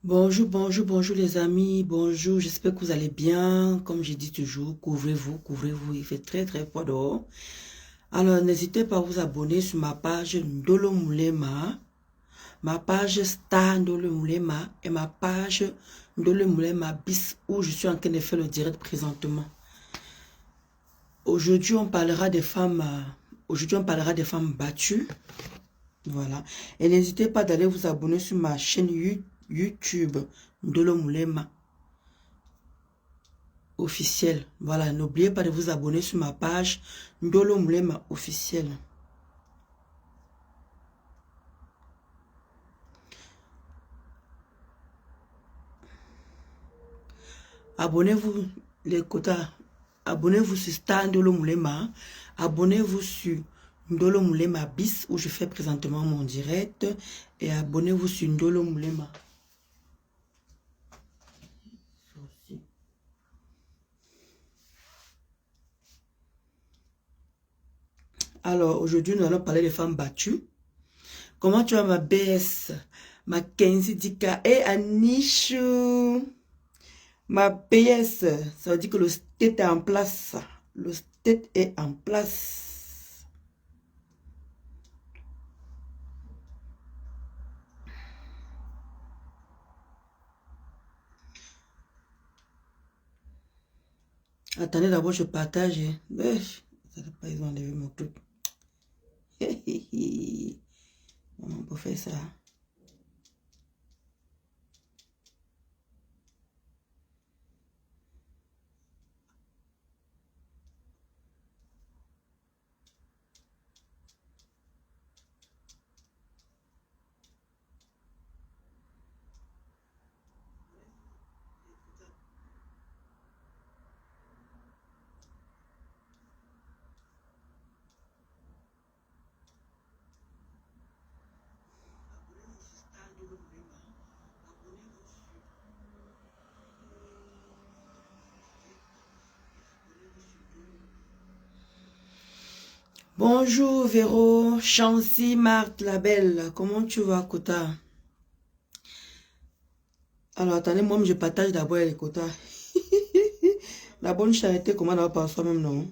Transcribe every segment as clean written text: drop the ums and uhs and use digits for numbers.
Bonjour, bonjour, bonjour les amis, bonjour, j'espère que vous allez bien. Comme je dis toujours, couvrez-vous, couvrez-vous, il fait très très froid dehors. Alors n'hésitez pas à vous abonner sur ma page Ndolo Moulema, ma page Star Ndolo Moulema et ma page Ndolo Moulema bis où je suis en train de faire le direct présentement. Aujourd'hui on parlera des femmes, battues. Voilà. Et n'hésitez pas d'aller vous abonner sur ma chaîne YouTube Ndolo Moulema officiel. Voilà, n'oubliez pas de vous abonner sur ma page Ndolo Moulema officiel. Abonnez-vous les quotas. Abonnez-vous sur Star Ndolo Moulema. Abonnez-vous sur Ndolo Moulema bis où je fais présentement mon direct. Et abonnez-vous sur Ndolo Moulema. Alors, aujourd'hui, nous allons parler des femmes battues. Comment tu vas, ma BS, Mackenzie Dika et Anichou? Ma BS, ça veut dire que le state est en place. Le state est en place. Attendez, d'abord, je partage. Ils ont enlevé mon truc. Comment on peut faire ça? Bonjour Véro, Chancy, Marthe, la belle. Comment tu vas, Kota? Alors, attendez, moi, je partage d'abord les quotas. La bonne charité commence d'abord par soi-même, non?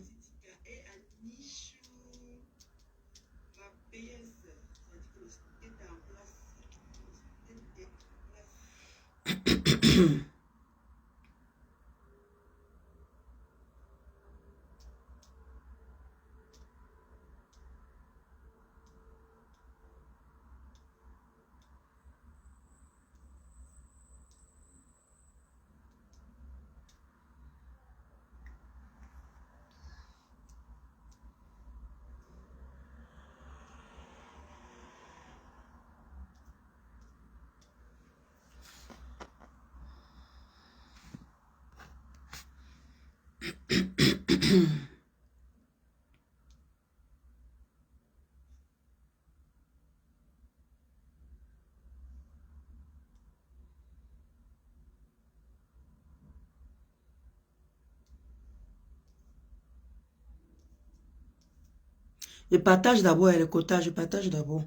Je partage d'abord les quotas, je partage d'abord.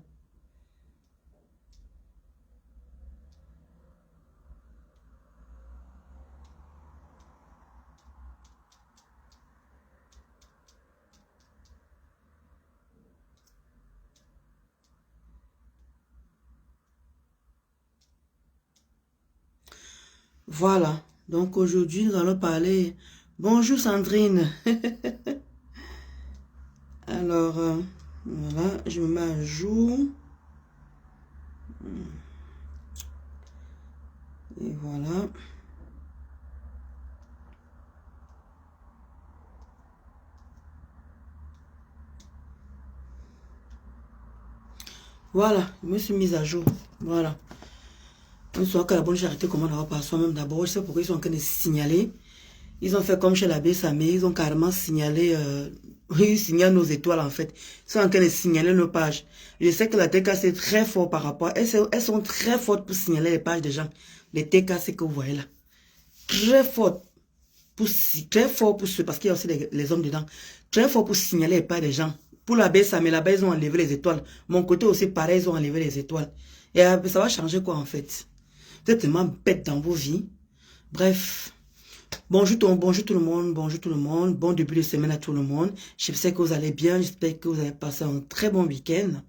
Voilà. Donc aujourd'hui, nous allons parler. Bonjour Sandrine. Alors, voilà, je me mets à jour. Et voilà. Voilà, je me suis mise à jour. Voilà. On soit que la bonne charité commande d'avoir par soi-même d'abord. Je sais pourquoi ils sont en train de signaler. Ils ont fait comme chez l'abbé Samé. Ils ont carrément signalé. Ils signalent nos étoiles en fait. Ils sont en train de signaler nos pages. Je sais que la TKC est très fort par rapport. Elles sont très fortes pour signaler les pages des gens. Les TKC que vous voyez là. Très fortes. Très fort pour ceux, parce qu'il y a aussi les hommes dedans. Très fort pour signaler les pages des gens. Pour l'abbé Samé, là-bas, ils ont enlevé les étoiles. Mon côté aussi, pareil, ils ont enlevé les étoiles. Et ça va changer quoi en fait? Vous êtes tellement bête dans vos vies. Bref. Bonjour tout le monde, bonjour tout le monde. Bon début de semaine à tout le monde. J'espère que vous allez bien. J'espère que vous avez passé un très bon week-end.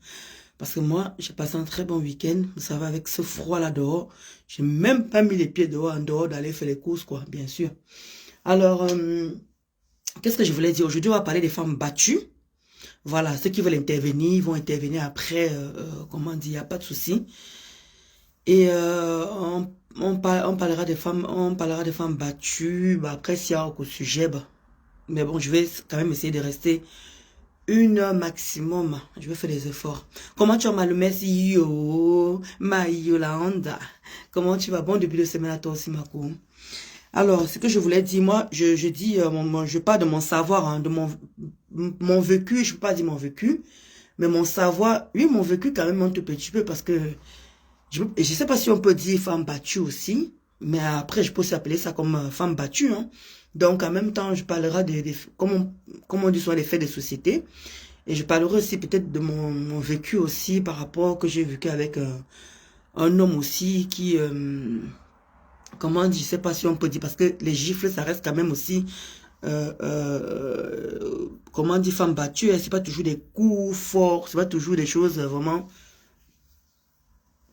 Parce que moi, j'ai passé un très bon week-end. Vous savez, avec ce froid là dehors, j'ai même pas mis les pieds dehors, en dehors d'aller faire les courses, quoi, bien sûr. Alors, qu'est-ce que je voulais dire? Aujourd'hui, on va parler des femmes battues. Voilà, ceux qui veulent intervenir, ils vont intervenir après, comment dire, il n'y a pas de souci. Et on parlera des femmes battues. Bah, après, s'il y a aucun sujet, bah, mais bon, je vais quand même essayer de rester 1 heure maximum. Je vais faire des efforts. Comment tu vas, Malumesi? Yo, ma Yolanda. Comment tu vas? Bon début de semaine à toi aussi, Mako. Alors, ce que je voulais dire, moi, je dis, je parle de mon savoir, hein, de mon vécu. Je ne peux pas dire mon vécu, mais mon savoir, oui, mon vécu quand même un tout petit peu, parce que je ne sais pas si on peut dire femme battue aussi, mais après, je peux aussi appeler ça comme femme battue, hein. Donc, en même temps, je parlerai comme on dit souvent, des faits de société. Et je parlerai aussi peut-être de mon vécu aussi par rapport que j'ai vécu avec un homme aussi qui, comment on dit, je sais pas si on peut dire, parce que les gifles, ça reste quand même aussi, comment on dit, femme battue, hein, c'est pas toujours des coups forts, c'est pas toujours des choses vraiment,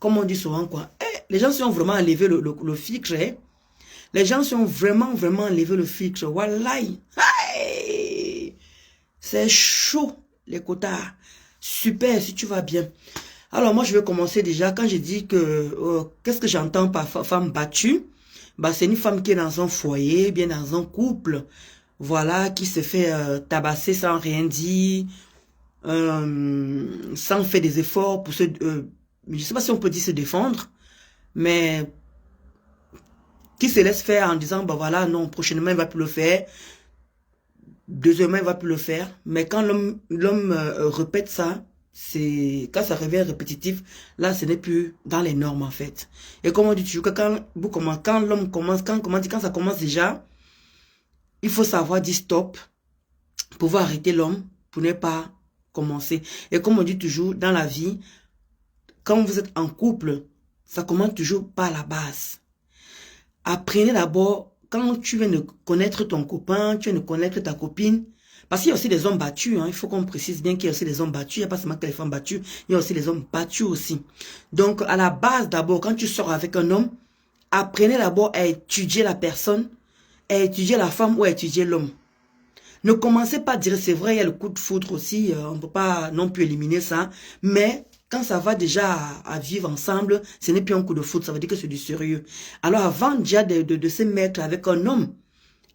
comme on dit souvent, quoi. Les gens sont vraiment enlevé le filtre, hein. Les gens sont vraiment enlevé le filtre. Wallahi. Hey! C'est chaud, les quotas. Super, si tu vas bien. Alors, moi, je vais commencer déjà. Quand j'ai dit que, qu'est-ce que j'entends par femme battue? Bah, c'est une femme qui est dans un foyer, bien dans un couple. Voilà, qui se fait tabasser sans rien dire, sans faire des efforts pour se... je sais pas si on peut dire se défendre, mais... qui se laisse faire en disant, bah voilà, non, prochainement, il va plus le faire. Deuxièmement, il va plus le faire. Mais quand l'homme répète ça, quand ça revient répétitif, là, ce n'est plus dans les normes, en fait. Et comme on dit toujours, quand ça commence déjà, il faut savoir dire stop, pouvoir arrêter l'homme pour ne pas commencer. Et comme on dit toujours, dans la vie, quand vous êtes en couple, ça commence toujours par la base. Apprenez d'abord, quand tu viens de connaître ton copain, tu viens de connaître ta copine, parce qu'il y a aussi des hommes battus, hein, il faut qu'on précise bien qu'il y a aussi des hommes battus, il n'y a pas seulement que les femmes battues, il y a aussi les hommes battus aussi. Donc, à la base d'abord, quand tu sors avec un homme, apprenez d'abord à étudier la personne, à étudier la femme ou à étudier l'homme. Ne commencez pas à dire, c'est vrai, il y a le coup de foudre aussi, on ne peut pas non plus éliminer ça, mais... quand ça va déjà à vivre ensemble, ce n'est plus un coup de foot, ça veut dire que c'est du sérieux. Alors avant déjà de se mettre avec un homme,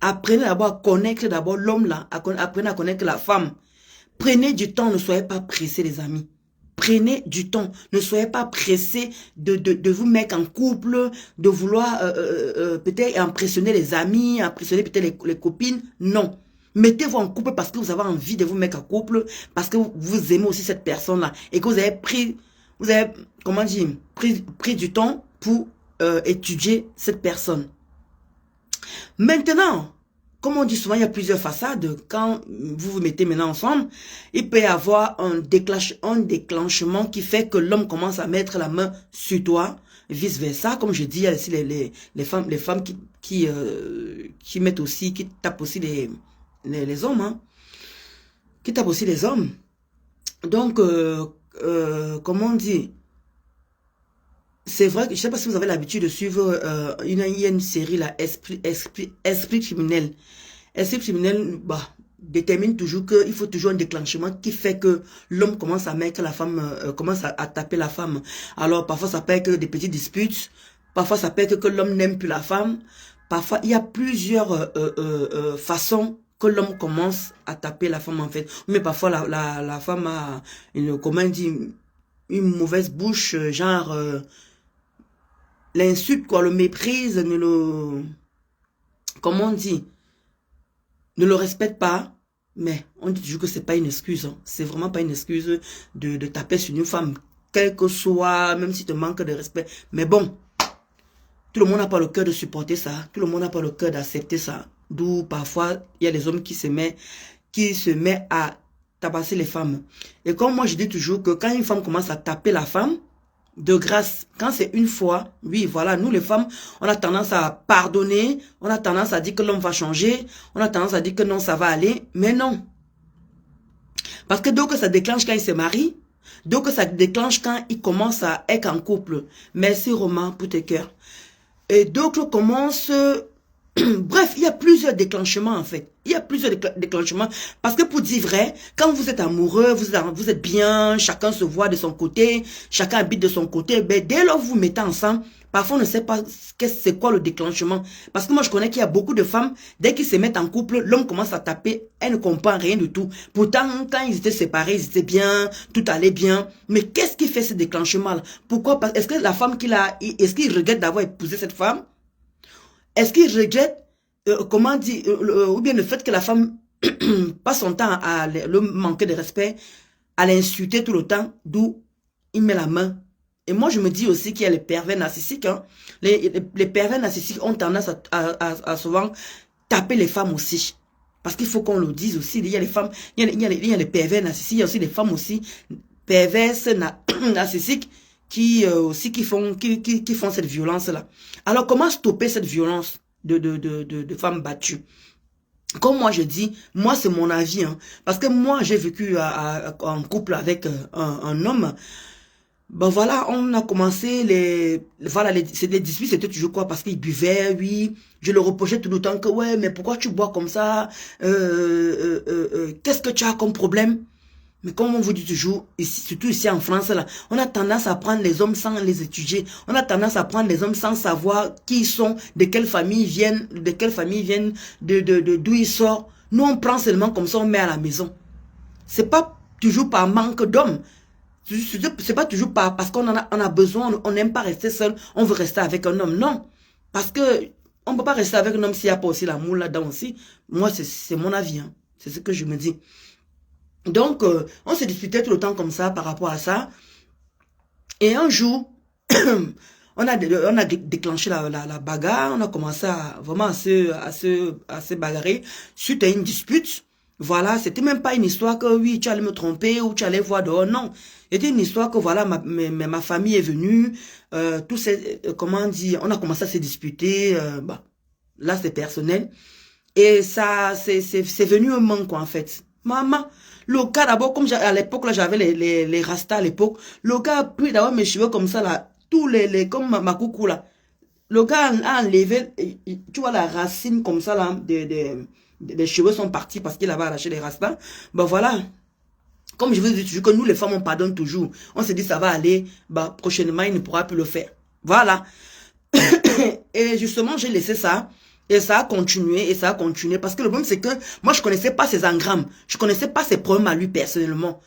apprenez d'abord à connaître d'abord l'homme là, apprenez à connaître la femme. Prenez du temps, ne soyez pas pressés les amis. Prenez du temps, ne soyez pas pressés de vous mettre en couple, de vouloir peut-être impressionner les amis, impressionner peut-être les copines, non. Mettez-vous en couple parce que vous avez envie de vous mettre en couple, parce que vous aimez aussi cette personne-là et que vous avez comment dire, pris du temps pour étudier cette personne. Maintenant, comme on dit souvent, il y a plusieurs façades. Quand vous vous mettez maintenant ensemble, il peut y avoir un déclenchement qui fait que l'homme commence à mettre la main sur toi, vice versa. Comme je dis, il y a aussi les femmes qui mettent aussi, qui tapent aussi les hommes, hein, qui tapent aussi les hommes. Donc, comment on dit, c'est vrai que je ne sais pas si vous avez l'habitude de suivre, il y a une série là, Esprit criminel. Esprit criminel, bah, détermine toujours qu'il faut toujours un déclenchement qui fait que l'homme commence à mettre la femme, commence à taper la femme. Alors parfois ça peut être des petites disputes, parfois ça peut être que l'homme n'aime plus la femme, parfois il y a plusieurs façons que l'homme commence à taper la femme en fait. Mais parfois la femme a comment on dit, une mauvaise bouche, genre l'insulte quoi, le méprise, comment on dit, ne le respecte pas. Mais on dit toujours que c'est pas une excuse, hein. C'est vraiment pas une excuse de taper sur une femme, quel que soit, même si tu manques de respect. Mais bon, tout le monde n'a pas le cœur de supporter ça, tout le monde n'a pas le cœur d'accepter ça. D'où parfois, il y a des hommes qui se mettent à tabasser les femmes. Et comme moi, je dis toujours que quand une femme commence à taper la femme, de grâce. Quand c'est une fois, oui, voilà, nous les femmes, on a tendance à pardonner, on a tendance à dire que l'homme va changer, on a tendance à dire que non, ça va aller, mais non. Parce que donc ça déclenche quand il se marie, donc ça déclenche quand il commence à être en couple. Merci Romain pour tes cœurs. Et donc commence... Bref, il y a plusieurs déclenchements en fait. Il y a plusieurs déclenchements. Parce que pour dire vrai, quand vous êtes amoureux, vous êtes bien, chacun se voit de son côté, chacun habite de son côté, ben, dès lors que vous vous mettez ensemble, parfois on ne sait pas c'est quoi le déclenchement. Parce que moi je connais qu'il y a beaucoup de femmes, dès qu'ils se mettent en couple, l'homme commence à taper, elle ne comprend rien du tout. Pourtant, quand ils étaient séparés, ils étaient bien, tout allait bien. Mais qu'est-ce qui fait ce déclenchement-là? Pourquoi? Est-ce que la femme est-ce qu'il regrette d'avoir épousé cette femme? Est-ce qu'il regrette, comment dire, ou bien le fait que la femme passe son temps à le manquer de respect, à l'insulter tout le temps, d'où il met la main. Et moi, je me dis aussi qu'il y a les pervers narcissiques. Hein. Les pervers narcissiques ont tendance à souvent taper les femmes aussi. Parce qu'il faut qu'on le dise aussi. Il y a les femmes, il y a les pervers narcissiques, il y a aussi les femmes aussi perverses narcissiques qui font cette violence-là. Alors, comment stopper cette violence de femmes battues? Comme moi je dis, moi c'est mon avis, hein, parce que moi j'ai vécu en couple avec un homme. Ben voilà, on a commencé les disputes, c'était toujours quoi? Parce qu'il buvait, oui. Je le reprochais tout le temps que ouais, mais pourquoi tu bois comme ça? Qu'est-ce que tu as comme problème? Mais comme on vous dit toujours, ici, surtout ici en France, là, on a tendance à prendre les hommes sans les étudier. On a tendance à prendre les hommes sans savoir qui ils sont, de quelle famille ils viennent, d'où ils sortent. Nous, on prend seulement comme ça, on met à la maison. C'est pas toujours par manque d'hommes. C'est pas toujours parce qu'on on a besoin, on n'aime pas rester seul, on veut rester avec un homme. Non. Parce que on peut pas rester avec un homme s'il n'y a pas aussi l'amour là-dedans aussi. Moi, c'est mon avis. Hein. C'est ce que je me dis. Donc, on se disputait tout le temps comme ça par rapport à ça. Et un jour, on a déclenché la bagarre. On a commencé à se bagarrer suite à une dispute. Voilà, c'était même pas une histoire que oui, tu allais me tromper ou tu allais voir dehors. Non, c'était une histoire que voilà, ma famille est venue. Comment dire, on a commencé à se disputer. Bah, là, c'est personnel. Et ça, c'est venu un manque, quoi, en fait. Maman, le gars d'abord, comme à l'époque, là, j'avais les rastas à l'époque. Le gars a pris d'abord mes cheveux comme ça, là, comme ma coucou, là. Le gars a enlevé, tu vois, la racine comme ça, là, des cheveux sont partis parce qu'il avait arraché les rastas. Ben voilà. Comme je vous dis toujours que nous, les femmes, on pardonne toujours. On se dit, ça va aller, bah, prochainement, il ne pourra plus le faire. Voilà. Et justement, j'ai laissé ça. Et ça a continué, parce que le problème c'est que moi je connaissais pas ses engrammes, je connaissais pas ses problèmes à lui personnellement.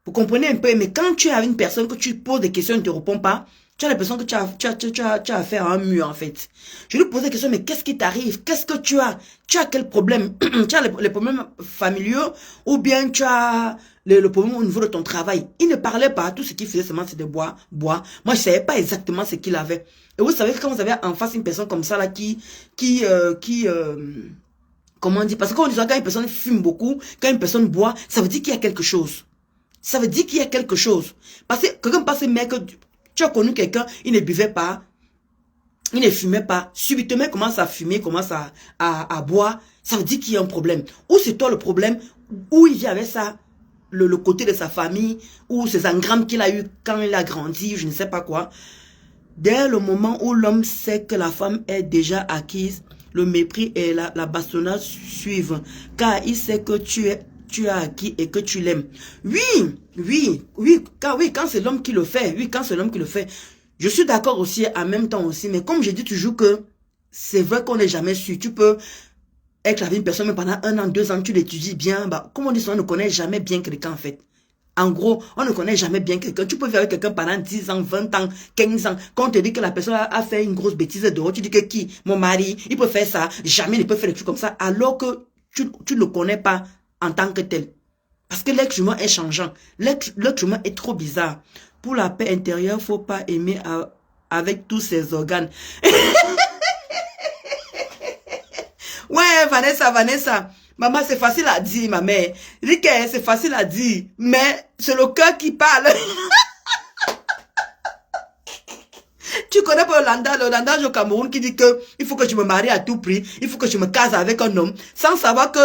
Vous comprenez un peu, mais quand tu as une personne que tu poses des questions, il ne te répond pas, tu as l'impression que tu as affaire à un mur en fait. Je lui posais des questions, mais qu'est-ce qui t'arrive? Qu'est-ce que tu as? Tu as quel problème? Tu as les problèmes familiaux ou bien tu as le problème au niveau de ton travail? Il ne parlait pas, tout ce qu'il faisait seulement c'est de boire. Moi je savais pas exactement ce qu'il avait. Et vous savez, quand vous avez en face une personne comme ça, là, comment on dit? Parce que quand on dit ça, quand une personne fume beaucoup, quand une personne boit, ça veut dire qu'il y a quelque chose. Ça veut dire qu'il y a quelque chose. Parce que quelqu'un passe, mec, tu as connu quelqu'un, il ne buvait pas, il ne fumait pas, subitement il commence à fumer, commence à boire, ça veut dire qu'il y a un problème. Ou c'est toi le problème, ou il vient avec ça, le côté de sa famille, ou ses engrammes qu'il a eu quand il a grandi, je ne sais pas quoi. Dès le moment où l'homme sait que la femme est déjà acquise, le mépris et la bastonnade suivent. Car il sait que tu as acquis et que tu l'aimes. Oui, quand c'est l'homme qui le fait. Oui, quand c'est l'homme qui le fait. Je suis d'accord aussi, en même temps aussi. Mais comme je dis toujours que c'est vrai qu'on n'est jamais sûr. Tu peux être avec une personne, mais pendant 1 an, 2 ans, tu l'étudies bien. Bah, comme on dit, on ne connaît jamais bien quelqu'un en fait. En gros, on ne connaît jamais bien quelqu'un. Tu peux vivre avec quelqu'un pendant 10 ans, 20 ans, 15 ans. Quand on te dit que la personne a fait une grosse bêtise dehors, tu dis que qui? Mon mari, il peut faire ça. Jamais il peut faire des trucs comme ça. Alors que tu ne le connais pas en tant que tel. Parce que l'être humain est changeant. L'être humain est trop bizarre. Pour la paix intérieure, il ne faut pas aimer avec tous ses organes. Ouais, Vanessa. Maman, c'est facile à dire, ma mère. Je dis que c'est facile à dire, mais c'est le cœur qui parle. tu connais pas le landage au Cameroun qui dit que il faut que je me marie à tout prix, il faut que je me case avec un homme, sans savoir que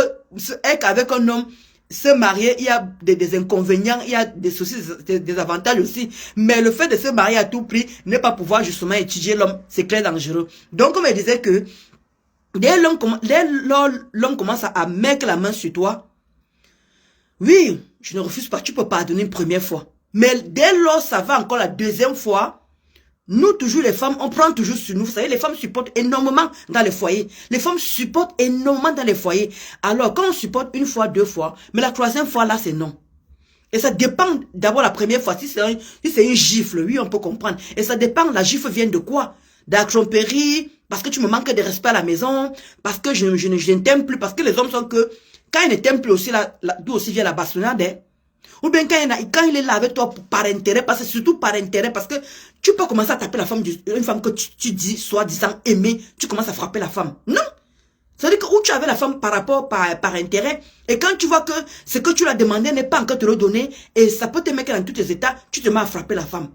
être avec un homme, se marier, il y a des inconvénients, il y a des soucis, des avantages aussi. Mais le fait de se marier à tout prix, ne pas pouvoir justement étudier l'homme, c'est très dangereux. Donc, comme elle disait que, dès lors l'homme commence à mettre la main sur toi, oui, je ne refuse pas, tu peux pardonner une première fois. Mais dès lors ça va encore la deuxième fois, nous, toujours les femmes, on prend toujours sur nous. Vous savez, les femmes supportent énormément dans les foyers. Les femmes supportent énormément dans les foyers. Alors, quand on supporte une fois, deux fois, mais la troisième fois, là, c'est non. Et ça dépend, d'abord la première fois, si c'est une gifle, oui, on peut comprendre. Et ça dépend, la gifle vient de quoi? D'acrompérie, parce que tu me manques de respect à la maison, parce que je ne t'aime plus, parce que les hommes sont que, quand ils ne t'aiment plus aussi, d'où aussi vient la bastonnade, hein? Ou bien quand il est là avec toi par intérêt, parce que surtout par intérêt, parce que tu peux commencer à taper la femme, une femme que tu dis, soi-disant aimée, tu commences à frapper la femme. Non! C'est-à-dire que où tu avais la femme par rapport, par intérêt, et quand tu vois que ce que tu l'as demandé n'est pas encore te le donner, et ça peut te mettre dans tous tes états, tu te mets à frapper la femme.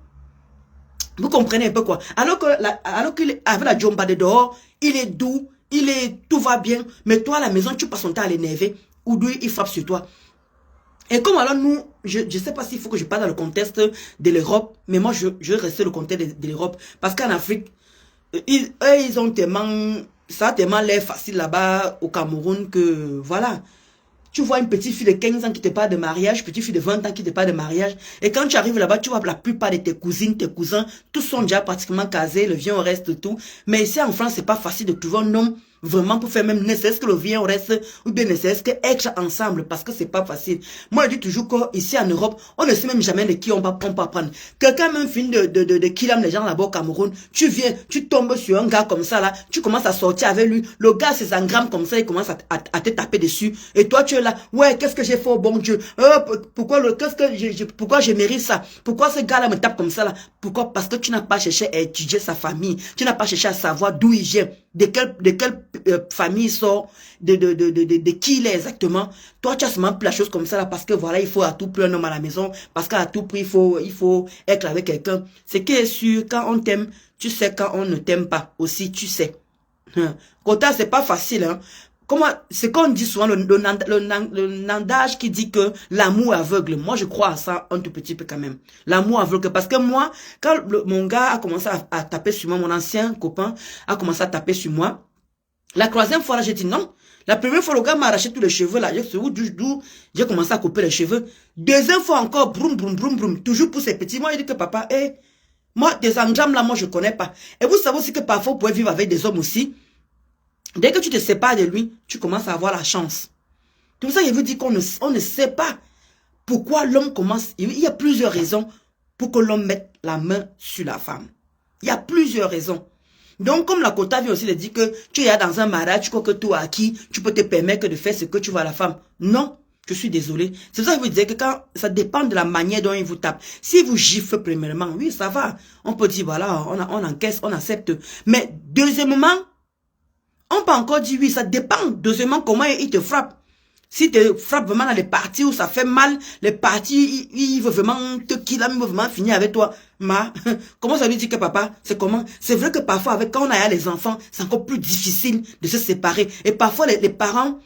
Vous comprenez un peu quoi? Alors qu'il est avec la djomba de dehors, il est doux, tout va bien, mais toi à la maison, tu passes ton temps à l'énerver, ou lui, il frappe sur toi. Et comme alors nous, je ne sais pas s'il faut que je parle dans le contexte de l'Europe, mais moi je vais rester le contexte de l'Europe. Parce qu'en Afrique, ils ont tellement, ça a tellement l'air facile là-bas au Cameroun que voilà. Tu vois une petite fille de 15 ans qui te parle de mariage, petite fille de 20 ans qui te parle de mariage. Et quand tu arrives là-bas, tu vois la plupart de tes cousines, tes cousins, tous sont déjà pratiquement casés, le vieux reste tout. Mais ici en France, c'est pas facile de trouver un homme vraiment pour faire même ne serait-ce que le vieux reste ou bien ne serait-ce que être ensemble parce que c'est pas facile. Moi, je dis toujours qu'ici en Europe, on ne sait même jamais de qui on va prendre. Quelqu'un même fin de qui aime les gens là-bas au Cameroun, tu viens, tu tombes sur un gars comme ça là, tu commences à sortir avec lui, le gars c'est un gramme comme ça, il commence à te taper dessus. Et toi tu es là, ouais, qu'est-ce que j'ai fait au bon Dieu? Pourquoi pourquoi je mérite ça? Pourquoi ce gars-là me tape comme ça là? Pourquoi? Parce que tu n'as pas cherché à étudier sa famille, tu n'as pas cherché à savoir d'où il vient, de quelle famille il sort, de qui il est exactement. Toi, tu as seulement pris la chose comme ça là parce que voilà, il faut à tout prix un homme à la maison, parce qu'à tout prix, il faut être avec quelqu'un. Ce qui est sûr, quand on t'aime, tu sais, quand on ne t'aime pas aussi, tu sais. Kota, c'est pas facile, hein. Comment, c'est qu'on dit souvent, le nandage qui dit que l'amour aveugle. Moi, je crois à ça un tout petit peu quand même. L'amour aveugle. Parce que moi, quand mon gars a commencé à taper sur moi, mon ancien copain a commencé à taper sur moi, la troisième fois, là, j'ai dit non. La première fois, le gars m'a arraché tous les cheveux, là. J'ai commencé à couper les cheveux. Deuxième fois encore, broum, broum, broum, broum. Toujours pour ces petits. Moi, il dit que papa, moi, des enjambes, là, moi, je connais pas. Et vous savez aussi que parfois, vous pouvez vivre avec des hommes aussi. Dès que tu te sépares de lui, tu commences à avoir la chance. C'est pour ça que je vous dis qu'on ne sait pas pourquoi l'homme commence. Il y a plusieurs raisons pour que l'homme mette la main sur la femme. Il y a plusieurs raisons. Donc, comme la Kota vient aussi de dire que tu es dans un mariage, tu crois que toi, à qui tu peux te permettre de faire ce que tu veux à la femme. Non, je suis désolé. C'est ça que je vous disais que quand ça dépend de la manière dont il vous tape. Si vous gifle premièrement, oui, ça va. On peut dire, voilà, on encaisse, on accepte. Mais deuxièmement, on peut encore dire oui, ça dépend. Deuxièmement, comment il te frappe. S'il te frappe vraiment dans les parties où ça fait mal, les parties, il veut vraiment te killer, il veut vraiment finir avec toi. Comment ça lui dit que papa, c'est comment? C'est vrai que parfois, quand on a les enfants, c'est encore plus difficile de se séparer. Et parfois, les parents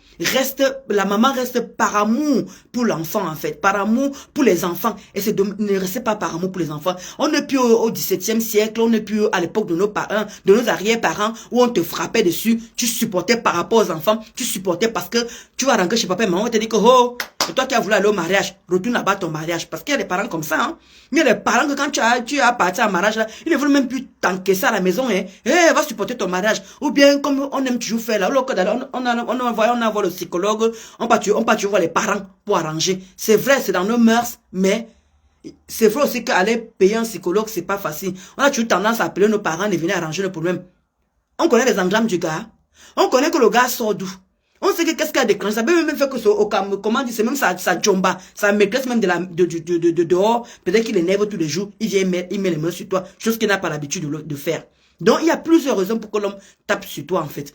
la maman reste par amour pour l'enfant, en fait. Par amour pour les enfants. Et ne restez pas par amour pour les enfants. On n'est plus au XVIIe siècle, on n'est plus à l'époque de nos parents, de nos arrière-parents, où on te frappait dessus, tu supportais par rapport aux enfants, tu supportais parce que tu vas rentrer chez papa et maman, on te dit que, oh, c'est toi qui as voulu aller au mariage, retourne là-bas ton mariage. Parce qu'il y a des parents comme ça, hein. Il y a des parents que quand tu as parti en mariage, là, ils ne veulent même plus t'encaisser à la maison, hein. Va supporter ton mariage. Ou bien, comme on aime toujours faire là, on envoie le psychologue, on part toujours voir les parents pour arranger. C'est vrai, c'est dans nos mœurs, mais c'est vrai aussi qu'aller payer un psychologue, c'est pas facile. On a toujours tendance à appeler nos parents et venir arranger le problème. On connaît les engrammes du gars. On connaît que le gars sort d'où. On sait que qu'est-ce qu'il a déclenché. Ça peut même faire que comment dire, c'est même sa jomba, sa maîtresse même de dehors. Peut-être qu'il énerve tous les jours. Il met les mains sur toi. Chose qu'il n'a pas l'habitude de faire. Donc, il y a plusieurs raisons pour que l'homme tape sur toi, en fait.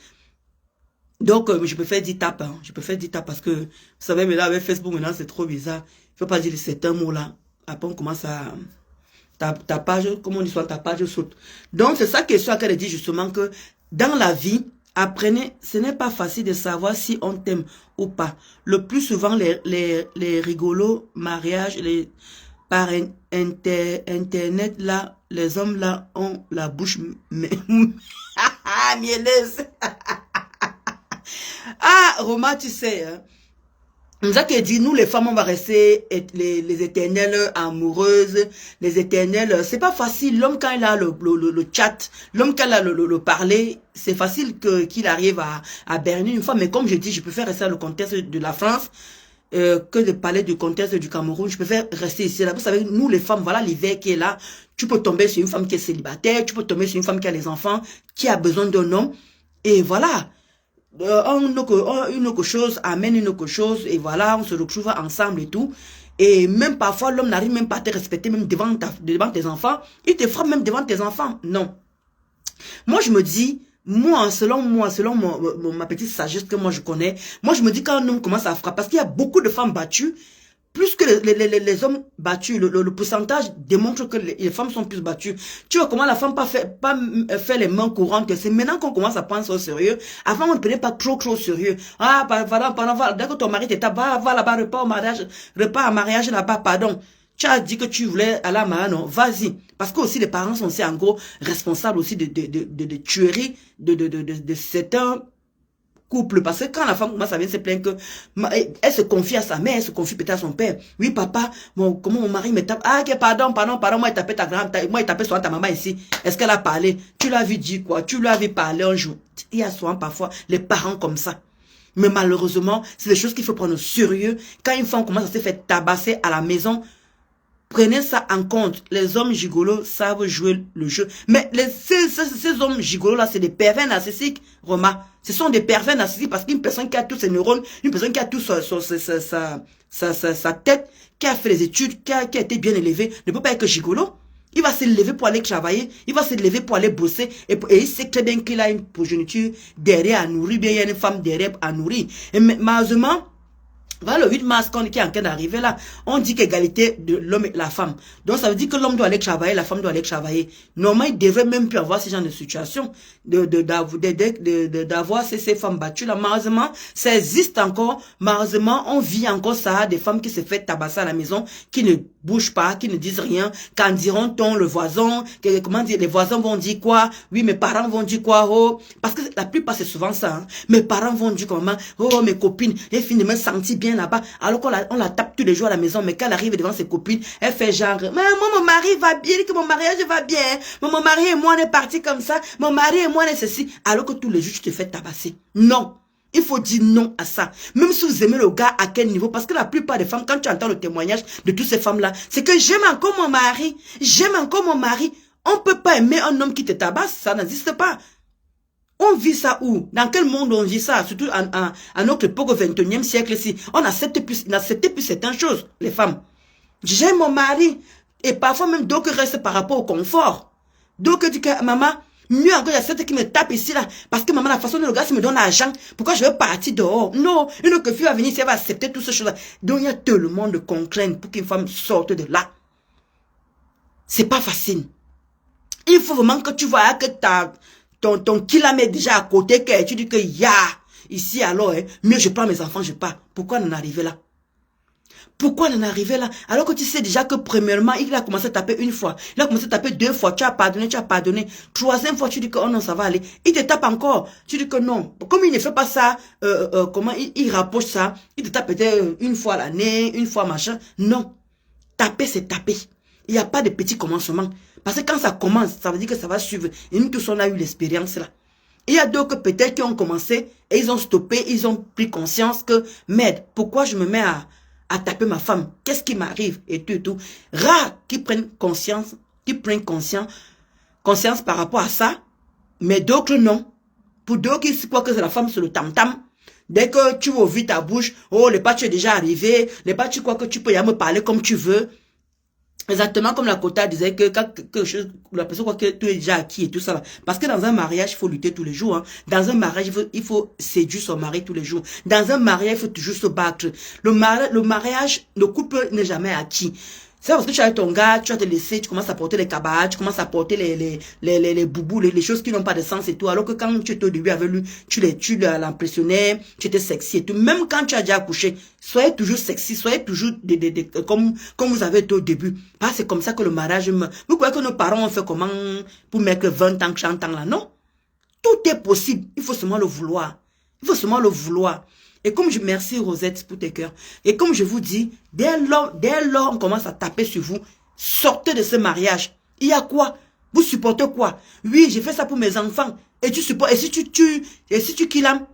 Donc, je préfère dire tape. Hein. Je préfère dire tape parce que, vous savez, mais là, avec Facebook, maintenant, c'est trop bizarre. Il ne faut pas dire certains mots-là. Après, on commence ta page, comme on dit souvent, ta page saute. Donc, c'est ça question à laquelle elle dit justement que dans la vie, apprenez, ce n'est pas facile de savoir si on t'aime ou pas. Le plus souvent, les rigolos mariages, par internet, là, les hommes là ont la bouche mielleuse. Ah, Roma, tu sais, hein. C'est ça qui dit, nous les femmes, on va rester les éternelles amoureuses, les éternelles, c'est pas facile. L'homme quand il a le chat, l'homme quand il a le parler, c'est facile qu'il arrive à berner une femme. Mais comme je dis, je préfère rester dans le contexte de la France que de parler du contexte du Cameroun. Je préfère rester ici. Là, vous savez, nous les femmes, voilà l'hiver qui est là. Tu peux tomber sur une femme qui est célibataire, tu peux tomber sur une femme qui a des enfants, qui a besoin d'un homme. Et voilà. Une autre chose amène une autre chose et voilà, on se retrouve ensemble et tout. Et même parfois, l'homme n'arrive même pas à te respecter, même devant tes enfants. Il te frappe même devant tes enfants. Non. Moi, je me dis, selon ma petite sagesse que moi je connais, moi je me dis quand un homme commence à frapper, parce qu'il y a beaucoup de femmes battues, plus que les hommes battus, le pourcentage démontre que les femmes sont plus battues. Tu vois comment la femme pas fait les mains courantes. C'est maintenant qu'on commence à prendre ça au sérieux. Avant, on ne prenait pas trop au sérieux. Ah, voilà, dès que ton mari t'étape, va là-bas, repas à mariage là-bas, pardon. Tu as dit que tu voulais aller à mariage, non, vas-y. Parce que aussi les parents sont aussi en gros responsables aussi de tueries, de certains couple, parce que quand la femme commence à venir se plaindre que elle se confie à sa mère, elle se confie peut-être à son père. Oui, papa, comment mon mari me tape? Ah, ok, pardon, moi il tapait ta grande, moi il tapait sur ta maman ici. Est-ce qu'elle a parlé? Tu l'as vu dire quoi? Tu lui as vu parler un jour? Il y a souvent parfois les parents comme ça. Mais malheureusement, c'est des choses qu'il faut prendre au sérieux. Quand une femme commence à se faire tabasser à la maison, prenez ça en compte. Les hommes gigolos savent jouer le jeu. Mais ces hommes gigolos là, c'est des pervers narcissiques, Roma. Ce sont des pervers narcissiques parce qu'une personne qui a tous ses neurones, une personne qui a tout sa tête, qui a fait les études, qui a été bien élevée, ne peut pas être que gigolo. Il va se lever pour aller travailler, il va se lever pour aller bosser, et il sait très bien qu'il a une progéniture derrière à nourrir, bien il y a une femme derrière à nourrir. Et malheureusement, voilà le 8 mars qui est en train d'arriver là, on dit qu'égalité de l'homme et la femme. Donc ça veut dire que l'homme doit aller travailler, la femme doit aller travailler. Normalement, il devrait même plus avoir ce genre de situation, d'avoir ces femmes battues là. Malheureusement, ça existe encore. Malheureusement, on vit encore ça, des femmes qui se font tabasser à la maison, qui ne bougent pas, qui ne disent rien. Qu'en diront-on le voisin, comment dire, les voisins vont dire quoi? Oui, mes parents vont dire quoi? Oh, parce que la plupart c'est souvent ça. Hein. Mes parents vont dire comment? Oh, mes copines, elles finissent de me sentir bien là-bas, alors qu'on la tape tous les jours à la maison, mais quand elle arrive devant ses copines, elle fait genre, mais moi, mon mari va bien, que mon mariage va bien, mais mon mari et moi, on est partis comme ça, mon mari et moi, on est ceci, alors que tous les jours, tu te fais tabasser. Non. Il faut dire non à ça. Même si vous aimez le gars, à quel niveau? Parce que la plupart des femmes, quand tu entends le témoignage de toutes ces femmes-là, c'est que j'aime encore mon mari, j'aime encore mon mari. On ne peut pas aimer un homme qui te tabasse, ça n'existe pas. On vit ça où? Dans quel monde on vit ça? Surtout à notre époque au 21e siècle ici. On n'accepte plus certaines choses, les femmes. J'aime mon mari. Et parfois même d'autres restent par rapport au confort. D'autres disent que maman, mieux encore, il y a cette qui me tape ici là. Parce que maman, la façon dont le gars me donne l'argent, pourquoi je veux partir dehors? Non, une autre fille va venir ici, elle va accepter toutes ces choses-là. Donc il y a tellement de contraintes pour qu'une femme sorte de là. C'est pas facile. Il faut vraiment que tu vois que ton kilomètre déjà à côté, que tu dis que ici alors, hein, mieux je prends mes enfants, je pars. Pourquoi on en est arrivé là? Pourquoi on en est arrivé là? Alors que tu sais déjà que premièrement, il a commencé à taper une fois, il a commencé à taper 2 fois, tu as pardonné, troisième fois, tu dis que oh non, ça va aller. Il te tape encore, tu dis que non. Comme il ne fait pas ça, comment il rapproche ça, il te tape peut-être une fois l'année, une fois machin. Non. Taper, c'est taper. Il n'y a pas de petits commencements. Parce que quand ça commence, ça veut dire que ça va suivre. Et nous tous, on a eu l'expérience là. Il y a d'autres peut-être qui ont commencé et ils ont stoppé, ils ont pris conscience que, merde, pourquoi je me mets à taper ma femme? Qu'est-ce qui m'arrive? Et tout et tout. Rares qui prennent conscience, conscience par rapport à ça, mais d'autres non. Pour d'autres qui croient que c'est la femme, c'est le tam-tam. Dès que tu ouvres ta bouche, oh, le pas tu es déjà arrivé, le pas tu crois que tu peux y me parler comme tu veux. Exactement comme la quota disait que quelque chose, la personne croit que tu es déjà acquis et tout ça. Parce que dans un mariage, il faut lutter tous les jours. Hein. Dans un mariage, il faut séduire son mari tous les jours. Dans un mariage, il faut toujours se battre. Le mariage, le couple n'est jamais acquis. C'est parce que tu as ton gars, tu vas te laisser, tu commences à porter les cabas, tu commences à porter les boubous, les choses qui n'ont pas de sens et tout. Alors que quand tu étais au début avec lui, tu l'impressionnais, tu étais sexy et tout. Même quand tu as déjà accouché, soyez toujours sexy, soyez toujours comme vous avez été au début. Ah, c'est comme ça que le mariage me... Vous croyez que nos parents ont fait comment pour mettre 20 ans, 30 ans là? Non. Tout est possible. Il faut seulement le vouloir. Il faut seulement le vouloir. Et comme je merci Rosette pour tes cœurs. Et comme je vous dis, dès lors on commence à taper sur vous, sortez de ce mariage. Il y a quoi? Vous supportez quoi? Oui, j'ai fait ça pour mes enfants. Et tu supportes. Et si tu tues, et si tu killam,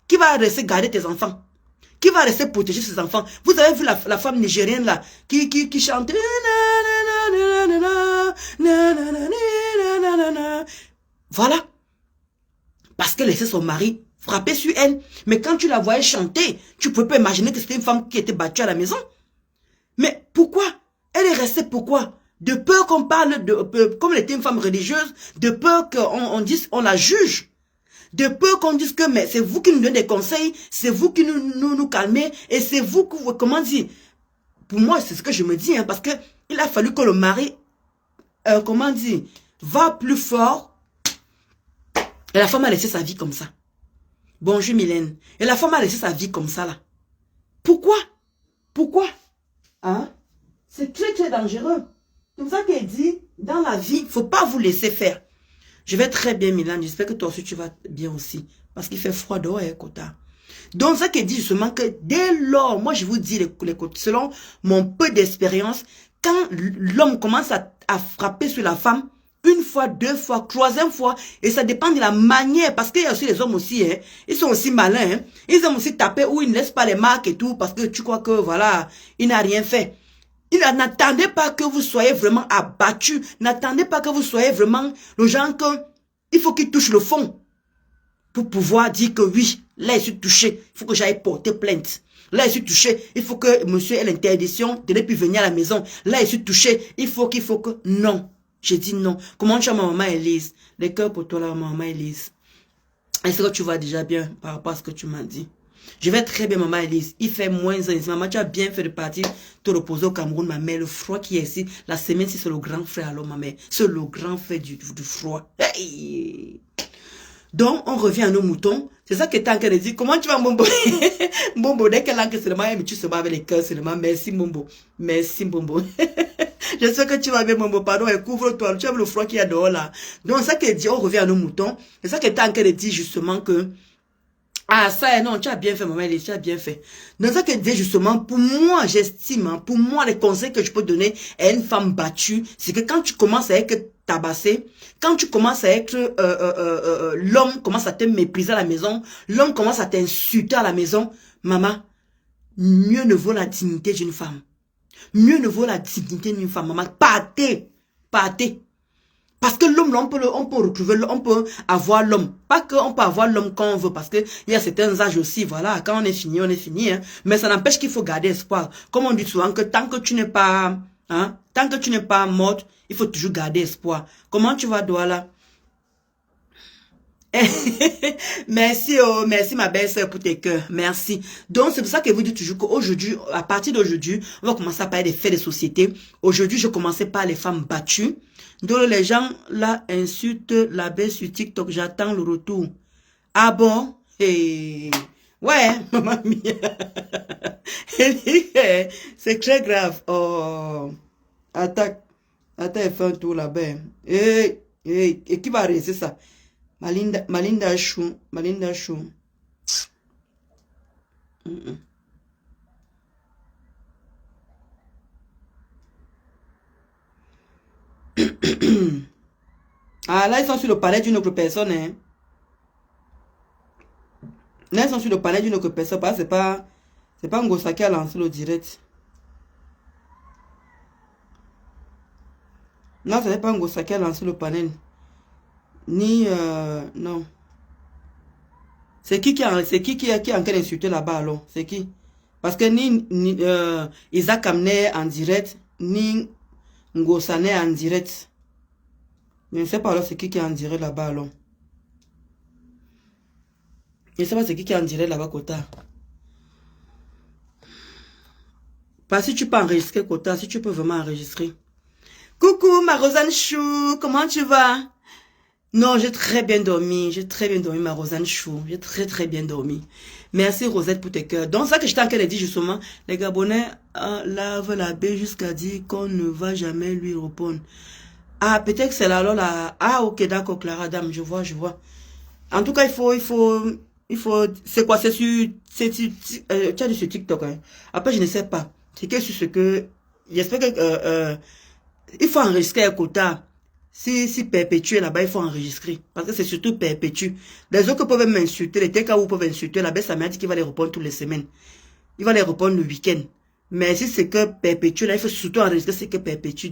qui va rester garder tes enfants? Qui va rester protéger ses enfants? Vous avez vu la femme nigérienne là, qui chante. Voilà. Parce qu'elle laissait son mari frapper sur elle. Mais quand tu la voyais chanter, tu ne peux pas imaginer que c'était une femme qui était battue à la maison. Mais pourquoi? Elle est restée pourquoi? De peur qu'on parle, comme elle était une femme religieuse, de peur qu'on dise, on la juge. De peur qu'on dise que mais c'est vous qui nous donnez des conseils, c'est vous qui nous calmez, et c'est vous qui, comment dire? Pour moi, c'est ce que je me dis, hein, parce que il a fallu que le mari, comment dire, va plus fort. Et la femme a laissé sa vie comme ça. Bonjour Mylène. Et la femme a laissé sa vie comme ça là. Pourquoi? Pourquoi? Hein? C'est très très dangereux. C'est pour ça qu'elle dit, dans la vie, il ne faut pas vous laisser faire. Je vais très bien Mylène, j'espère que toi aussi tu vas bien aussi. Parce qu'il fait froid dehors, Kota. Donc ça qu'elle dit justement que dès lors, moi je vous dis, selon mon peu d'expérience, quand l'homme commence à frapper sur la femme, une fois, deux fois, troisième fois, et ça dépend de la manière, parce qu'il y a aussi les hommes aussi, hein, ils sont aussi malins, hein, ils aiment aussi taper où ils ne laissent pas les marques et tout, parce que tu crois que, voilà, il n'a rien fait. N'attendez pas que vous soyez vraiment abattu, n'attendez pas que vous soyez vraiment le genre que, il faut qu'il touche le fond, pour pouvoir dire que oui, là je suis touché, il faut que j'aille porter plainte. Là, je suis touché, il faut que monsieur ait l'interdiction de ne plus venir à la maison. Là, je suis touché, il faut que... Non. J'ai dit non. Comment tu as ma maman Elise? Les cœurs pour toi là, maman Elise. Est-ce que tu vas déjà bien par rapport à ce que tu m'as dit? Je vais très bien, maman Elise. Il fait moins de... Maman, tu as bien fait de partir te reposer au Cameroun, ma mère. Le froid qui est ici, la semaine, c'est le grand frère, alors, ma mère. C'est le grand frère du froid. Hey! Donc, on revient à nos moutons. C'est ça que tu as en train de dire. Comment tu vas, Mombo? Mombo, dès qu'elle a que seulement, tu se bats avec les cœurs seulement. Merci, Mombo. Merci, Mombo. J'espère que tu vas bien, Mombo. Pardon, et couvre-toi. Tu as le froid qu'il y a dehors, là. Donc, c'est ça qu'elle dit, on revient à nos moutons. C'est ça que tu as en train de dire, justement, que... Ah, ça, non, tu as bien fait, maman, tu as bien fait. Donc, ça qu'elle dit, justement, pour moi, j'estime, hein, pour moi, les conseils que je peux donner à une femme battue, c'est que quand tu commences à être tabassé, quand tu commences à être, l'homme commence à te mépriser à la maison, l'homme commence à t'insulter à la maison, maman, mieux ne vaut la dignité d'une femme. Mieux ne vaut la dignité d'une femme, maman. Partez, partez. Parce que l'homme, on peut retrouver, on peut avoir l'homme. Pas qu'on peut avoir l'homme quand on veut, parce que il y a certains âges aussi, voilà, quand on est fini, hein. Mais ça n'empêche qu'il faut garder espoir. Comme on dit souvent, que tant que tu n'es pas, hein, tant que tu n'es pas morte, il faut toujours garder espoir. Comment tu vas, Douala? Merci, oh, merci ma belle-sœur pour tes cœurs. Merci. Donc, c'est pour ça que vous dites toujours qu'aujourd'hui, à partir d'aujourd'hui, on va commencer à parler des faits de société. Aujourd'hui, je commençais par les femmes battues. Donc, les gens, là, insultent la belle sur TikTok. J'attends le retour. Ah bon? Hey. Ouais, maman mia. C'est très grave. Oh. Attends, fais un tour là-bas. Et qui va arrêter ça? Malinda Chou. Ah, là, ils sont sur le palais d'une autre personne, hein. Là, ils sont sur le palais d'une autre personne, parce que c'est pas Ngosa qui a lancé le direct. Non, ce n'est pas Ngosa qui a lancé le panel. Ni, non. C'est qui est en train d'insulter là-bas, alors? C'est qui? Parce que ni Isaac Amner en direct, ni Ngosane en direct. Je ne sais pas alors c'est qui est en direct là-bas, alors. Je ne sais pas c'est qui est en direct là-bas, Kota. si tu peux enregistrer, Kota, si tu peux vraiment enregistrer. Coucou, ma Rosanne Chou, comment tu vas? Non, j'ai très bien dormi, ma Rosanne Chou, j'ai très bien dormi. Merci Rosette pour tes cœurs. Donc ça que j'étais en train de dire justement, les Gabonais lavent la baie jusqu'à dire qu'on ne va jamais lui répondre. Ah, peut-être que c'est là, alors là. Ah, ok, d'accord, Clara, dame, je vois. En tout cas, c'est quoi, tu as dit sur TikTok, hein. Après, je ne sais pas. C'est que sur ce que, j'espère que, il faut enregistrer un quota. Si perpétuer là-bas, il faut enregistrer. Parce que c'est surtout perpétue. Les autres peuvent m'insulter, les TK peuvent insulter. La baisse, ça m'a dit qu'il va les répondre toutes les semaines. Il va les répondre le week-end. Mais si c'est que perpétue, là, il faut surtout enregistrer ce que perpétue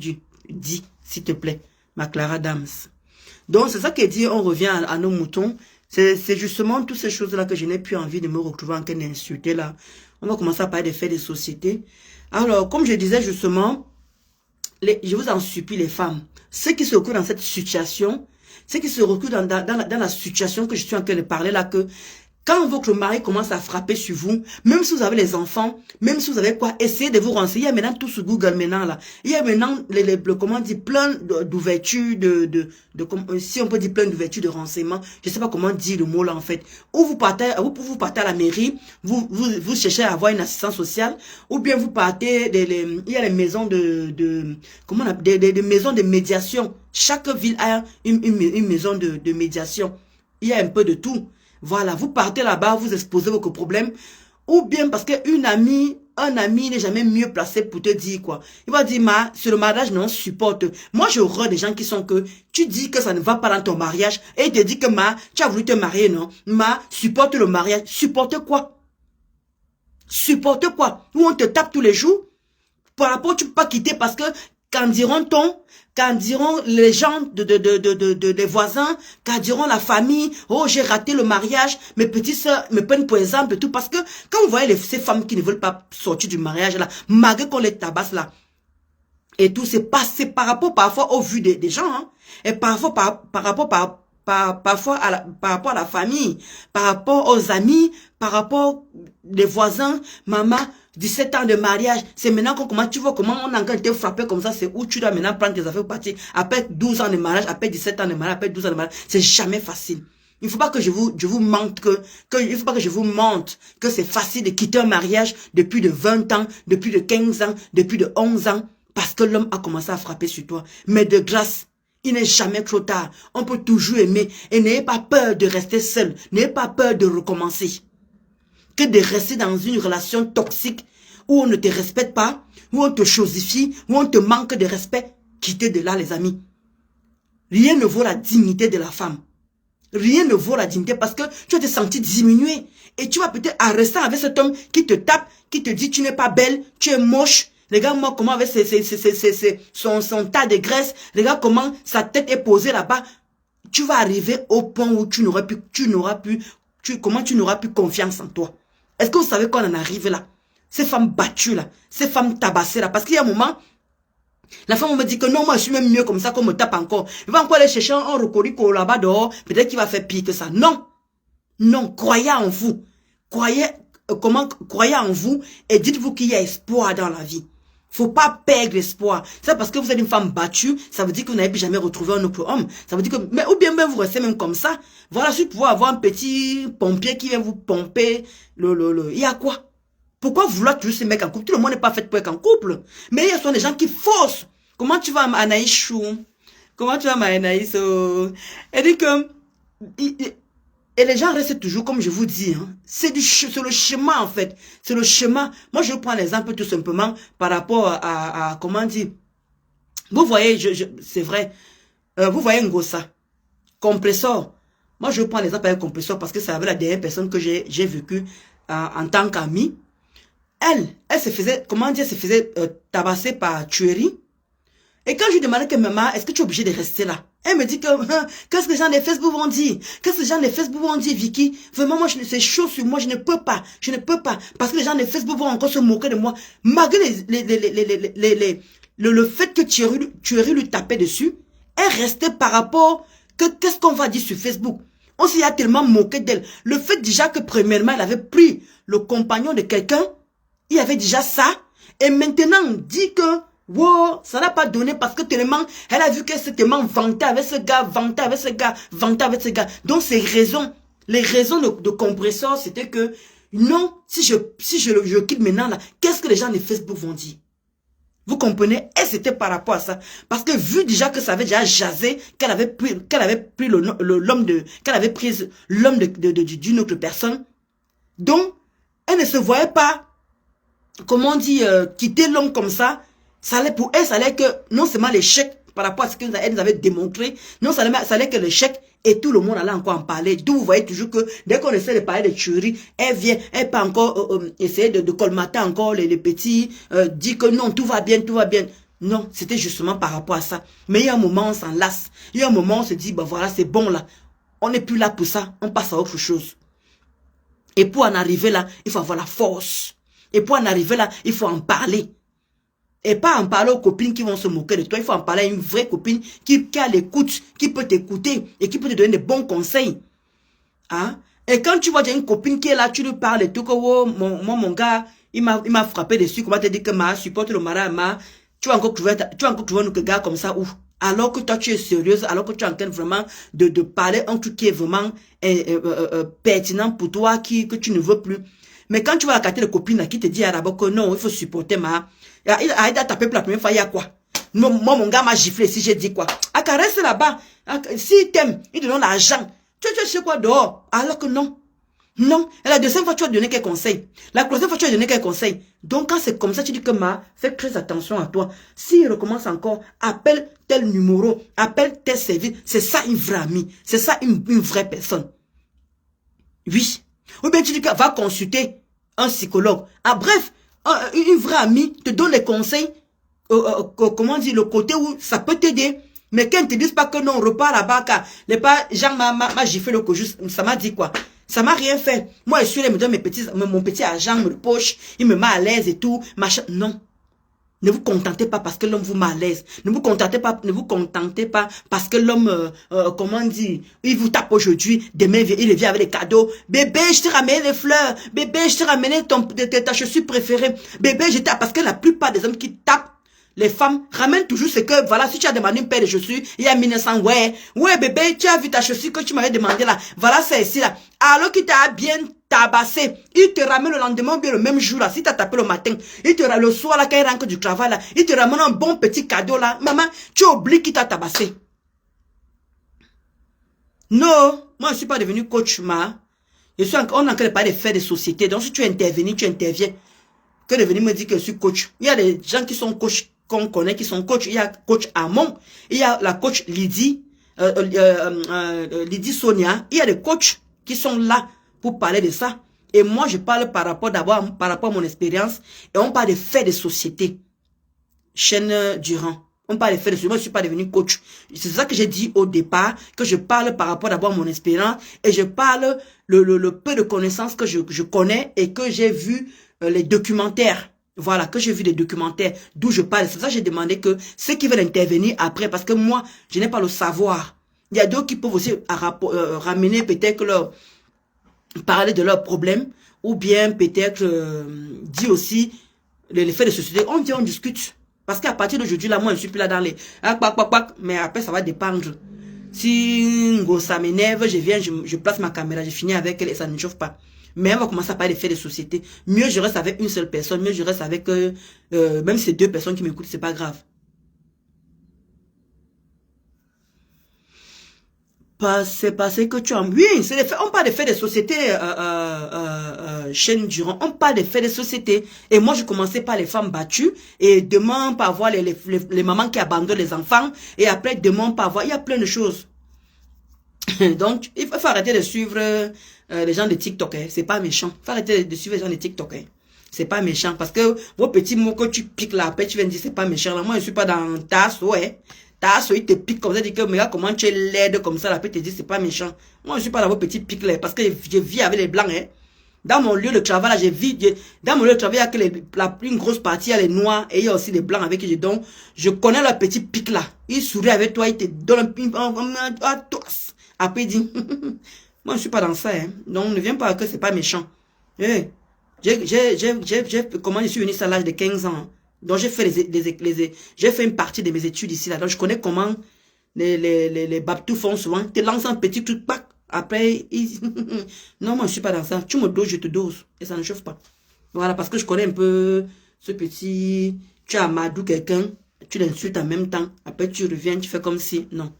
dit, s'il te plaît. Ma Clara Dams. Donc, c'est ça qui dit, on revient à nos moutons. C'est justement toutes ces choses-là que je n'ai plus envie de me retrouver en train d'insulter là. On va commencer à parler des faits de société. Alors, comme je disais justement, je vous en supplie les femmes, ceux qui se retrouvent dans cette situation, ceux qui se retrouvent dans la situation que je suis en train de parler là, que quand votre mari commence à frapper sur vous, même si vous avez les enfants, même si vous avez quoi, essayez de vous renseigner. Il y a maintenant tout sur Google maintenant là. Il y a maintenant comment dire, plein d'ouvertures si on peut dire plein d'ouvertures de renseignements. Je sais pas comment dire le mot là en fait. Ou vous partez à la mairie, vous cherchez à avoir une assistance sociale, ou bien vous partez il y a les maisons comment on appelle, des maisons de médiation. Chaque ville a une maison de médiation. Il y a un peu de tout. Voilà, vous partez là-bas, vous exposez vos problèmes. Ou bien parce qu'un ami n'est jamais mieux placé pour te dire quoi. Il va dire, sur le mariage, non, supporte. Moi, j'ai horreur des gens qui sont que, tu dis que ça ne va pas dans ton mariage, et il te dit que, tu as voulu te marier, non? Supporte le mariage. Supporte quoi? Supporte quoi? Où on te tape tous les jours? Par rapport, tu peux pas quitter parce que, qu'en diront les gens des voisins, qu'en diront la famille, oh j'ai raté le mariage, mes petites soeurs me prennent pour exemple et tout, parce que quand vous voyez ces femmes qui ne veulent pas sortir du mariage là, malgré qu'on les tabasse là, et tout, c'est par rapport parfois au vu des gens, hein, et parfois par rapport parfois par rapport à la famille, par rapport aux amis, par rapport les voisins, maman, 17 ans de mariage, c'est maintenant qu'on commence, tu vois comment on a encore été frappé comme ça, c'est où tu dois maintenant prendre tes affaires pour partir, après 12 ans de mariage, après 17 ans de mariage, après 12 ans de mariage, c'est jamais facile. Il faut pas que je vous mente il faut pas que je vous mente que c'est facile de quitter un mariage depuis de 20 ans, depuis de 15 ans, depuis de 11 ans, parce que l'homme a commencé à frapper sur toi. Mais de grâce, il n'est jamais trop tard. On peut toujours aimer. Et n'ayez pas peur de rester seul. N'ayez pas peur de recommencer. Que de rester dans une relation toxique où on ne te respecte pas, où on te chosifie, où on te manque de respect. Quittez de là, les amis. Rien ne vaut la dignité de la femme. Rien ne vaut la dignité parce que tu vas te sentir diminué. Et tu vas peut-être en restant avec cet homme qui te tape, qui te dit tu n'es pas belle, tu es moche. Regarde moi comment avec son tas de graisse, regarde comment sa tête est posée là-bas. Tu vas arriver au point où tu n'auras plus confiance en toi. Est-ce que vous savez qu'on en arrive là? Ces femmes battues là, ces femmes tabassées là, parce qu'il y a un moment, la femme me dit que non, moi je suis même mieux comme ça qu'on me tape encore. Il va encore aller chercher un rocorico là-bas dehors, peut-être qu'il va faire pire que ça. Non, non, croyez en vous. Croyez en vous et dites-vous qu'il y a espoir dans la vie. Faut pas perdre l'espoir. C'est parce que vous êtes une femme battue, ça veut dire que vous n'avez plus jamais retrouvé un autre homme. Ça veut dire que, mais ou bien même vous restez même comme ça. Voilà, si vous pouvez avoir un petit pompier qui vient vous pomper, il y a quoi? Pourquoi vouloir toujours se mettre en couple? Tout le monde n'est pas fait pour être en couple. Mais il y a des gens qui faussent. Comment tu vas, Anaïs Chou? Comment tu vas, ma Anaïs? Elle dit que, et les gens restent toujours, comme je vous dis, hein. C'est le chemin, en fait. C'est le chemin. Moi, je prends l'exemple tout simplement par rapport à comment dire. Vous voyez, c'est vrai. Vous voyez Ngossa. Compressor. Moi, je prends l'exemple avec compressor parce que c'est avec la dernière personne que j'ai vécu en tant qu'amie. Elle se faisait, comment dire, se faisait tabasser par tuerie. Et quand je lui demandais que maman, est-ce que tu es obligée de rester là? Elle me dit que, qu'est-ce que les gens de Facebook vont dire? Qu'est-ce que les gens de Facebook vont dire, Vicky? Vraiment, moi, c'est chaud sur moi, je ne peux pas. Parce que les gens de Facebook vont encore se moquer de moi. Malgré le fait que Thierry lui tapait dessus, elle restait par rapport que, qu'est-ce qu'on va dire sur Facebook? On s'y a tellement moqué d'elle. Le fait déjà que, premièrement, elle avait pris le compagnon de quelqu'un, il y avait déjà ça. Et maintenant, on dit que, wow, ça n'a pas donné parce que tellement, elle a vu qu'elle s'est tellement vantée avec ce gars, vantée avec ce gars, vantée avec ce gars. Donc, les raisons de compresseur, c'était que, non, si je quitte maintenant là, qu'est-ce que les gens de Facebook vont dire? Vous comprenez? Et c'était par rapport à ça. Parce que vu déjà que ça avait déjà jasé, qu'elle avait pris l'homme d'une autre personne. Donc, elle ne se voyait pas, comment on dit, quitter l'homme comme ça. Ça allait pour elle, ça allait que, non seulement l'échec, par rapport à ce qu'elle nous avait démontré, non seulement ça allait que l'échec, et tout le monde allait encore en parler. D'où vous voyez toujours que, dès qu'on essaie de parler de tuerie, elle vient, elle peut encore essayer de colmater encore les petits, dire que non, tout va bien, tout va bien. Non, c'était justement par rapport à ça. Mais il y a un moment, on s'en lasse. Il y a un moment, on se dit, bah voilà, c'est bon là. On n'est plus là pour ça, on passe à autre chose. Et pour en arriver là, il faut avoir la force. Et pour en arriver là, il faut en parler. Et pas en parler aux copines qui vont se moquer de toi. Il faut en parler à une vraie copine qui a l'écoute, qui peut t'écouter et qui peut te donner des bons conseils. Hein? Et quand tu vois une copine qui est là, tu lui parles et tout, que oh, mon gars, il m'a frappé dessus, comment te dire que ma supporte le mara, tu vas encore trouver un gars comme ça, ouf. Alors que toi, tu es sérieuse, alors que tu es en train vraiment de parler un truc qui est vraiment pertinent pour toi, que tu ne veux plus. Mais quand tu vas accater le copine là, qui te dit à d'abord que non, il faut supporter ma... Il a tapé pour la première fois, il y a quoi? Moi, mon gars m'a giflé si j'ai dit quoi? Ah, caresse là-bas. S'il t'aime, il te donne l'argent. Tu sais quoi dehors? Alors que non. Non. Et la deuxième fois, tu vas donner quel conseil? La troisième fois, tu vas donner quel conseil? Donc, quand c'est comme ça, tu dis que fais très attention à toi. S'il recommence encore, appelle tel numéro, appelle tel service. C'est ça une vraie amie. C'est ça une vraie personne. Oui. Ou bien tu dis que va consulter un psychologue. Ah, bref, une vraie amie te donne les conseils, comment dire, le côté où ça peut t'aider. Mais qu'elle ne te dise pas que non, on repart là-bas, car les pas, Jean m'a giflé le cojus, ça m'a dit quoi? Ça m'a rien fait. Moi, je suis là, il me donne mon petit argent, me le poche, il me met à l'aise et tout, machin. Non. Ne vous contentez pas parce que l'homme vous met à l'aise. Ne vous contentez pas parce que l'homme, comment dire, il vous tape aujourd'hui, demain il vient avec des cadeaux. Bébé, je t'ai ramené des fleurs. Bébé, je t'ai ramené ta chaussure préférée. Bébé, parce que la plupart des hommes qui tapent les femmes ramènent toujours ce que, voilà, si tu as demandé une paire de chaussures, il y a 1900, ouais, bébé, tu as vu ta chaussure que tu m'avais demandé là, voilà, c'est ici là. Alors qu'il t'a bien tabassé, il te ramène le lendemain ou bien le même jour là, si tu as tapé le matin, il te ramène le soir là, quand il rentre du travail là, il te ramène un bon petit cadeau là, maman, tu oublies qu'il t'a tabassé. Non, moi je suis pas devenu coach, on est en train de parler de faire des sociétés, donc si tu interviens, tu interviens. Que de venir me dire que je suis coach. Il y a des gens qui sont coach, qu'on connaît, qui sont coach. Il y a coach Amon, il y a la coach Lydie, Lydie Sonia. Il y a des coachs qui sont là pour parler de ça. Et moi, je parle par rapport à mon expérience. Et on parle de faits de société. Chaîne Durand. On parle de faits de société. Moi, je ne suis pas devenu coach. C'est ça que j'ai dit au départ, que je parle par rapport d'abord à mon expérience. Et je parle le peu de connaissances que je connais et que j'ai vu les documentaires. Voilà, que j'ai vu des documentaires d'où je parle. C'est pour ça que j'ai demandé que ceux qui veulent intervenir après, parce que moi, je n'ai pas le savoir. Il y a d'autres qui peuvent aussi ramener peut-être parler de leurs problèmes, ou bien peut-être dire aussi les faits de société. On vient, on discute. Parce qu'à partir d'aujourd'hui, là, moi, je suis plus là dans les... mais après, ça va dépendre. Si ça m'énerve, je viens, je place ma caméra, je finis avec elle et ça ne chauffe pas. Mais on va commencer à parler des faits de société. Mieux je reste avec une seule personne, mieux je reste avec... même si c'est deux personnes qui m'écoutent, c'est pas grave. C'est parce que tu as... Oui, c'est les faits. On parle des faits de société, chaîne Durand. On parle des faits de société. Et moi, je commençais par les femmes battues. Et demain, par voir les mamans qui abandonnent les enfants. Et après, demain, par voir... Il y a plein de choses. Donc, il faut arrêter de suivre les gens de TikTok. Hein. C'est pas méchant. Il faut arrêter de suivre les gens de TikTok. Hein. C'est pas méchant. Parce que vos petits mots que tu piques là, après tu viens me dire c'est pas méchant. Là, moi, je suis pas dans ta ouais. Il te pique comme ça, dit que, mais regarde comment tu es laide comme ça, là, après te dire c'est pas méchant. Moi, je suis pas dans vos petits pics là, parce que je vis avec les blancs, hein. Dans mon lieu de travail, là, dans mon lieu de travail, il y a que la plus grosse partie, il y a les noirs, et il y a aussi les blancs avec qui je donne. Je connais leurs petits pics là. Ils sourient avec toi, ils te donnent un toss. Après, il dit, moi, je suis pas dans ça, hein. Donc, ne viens pas que c'est pas méchant. Hey. Comment je suis venu à l'âge de 15 ans. Donc, j'ai fait j'ai fait une partie de mes études ici, là. Donc, je connais comment les Baptous font souvent. Ils te lancent un petit truc, pack. Après, non, moi, je suis pas dans ça. Tu me doses, je te dose. Et ça ne chauffe pas. Voilà, parce que je connais un peu ce petit... Tu amadoues quelqu'un, tu l'insultes en même temps. Après, tu reviens, tu fais comme si... Non.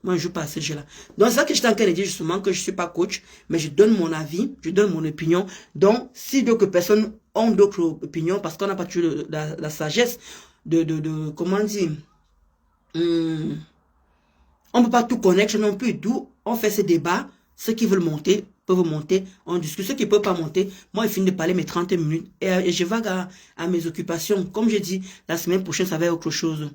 Moi, je ne joue pas à ce jeu-là. Donc, c'est ça que je suis en train de dire justement que je ne suis pas coach, mais je donne mon avis, je donne mon opinion. Donc, si d'autres personnes ont d'autres opinions, parce qu'on n'a pas toujours la sagesse comment dire, on ne peut pas tout connaître non plus. D'où on fait ces débats. Ceux qui veulent monter peuvent monter. On discute. Ceux qui ne peuvent pas monter, moi, je finis de parler mes 30 minutes et je vague à mes occupations. Comme je dis, la semaine prochaine, ça va être autre chose.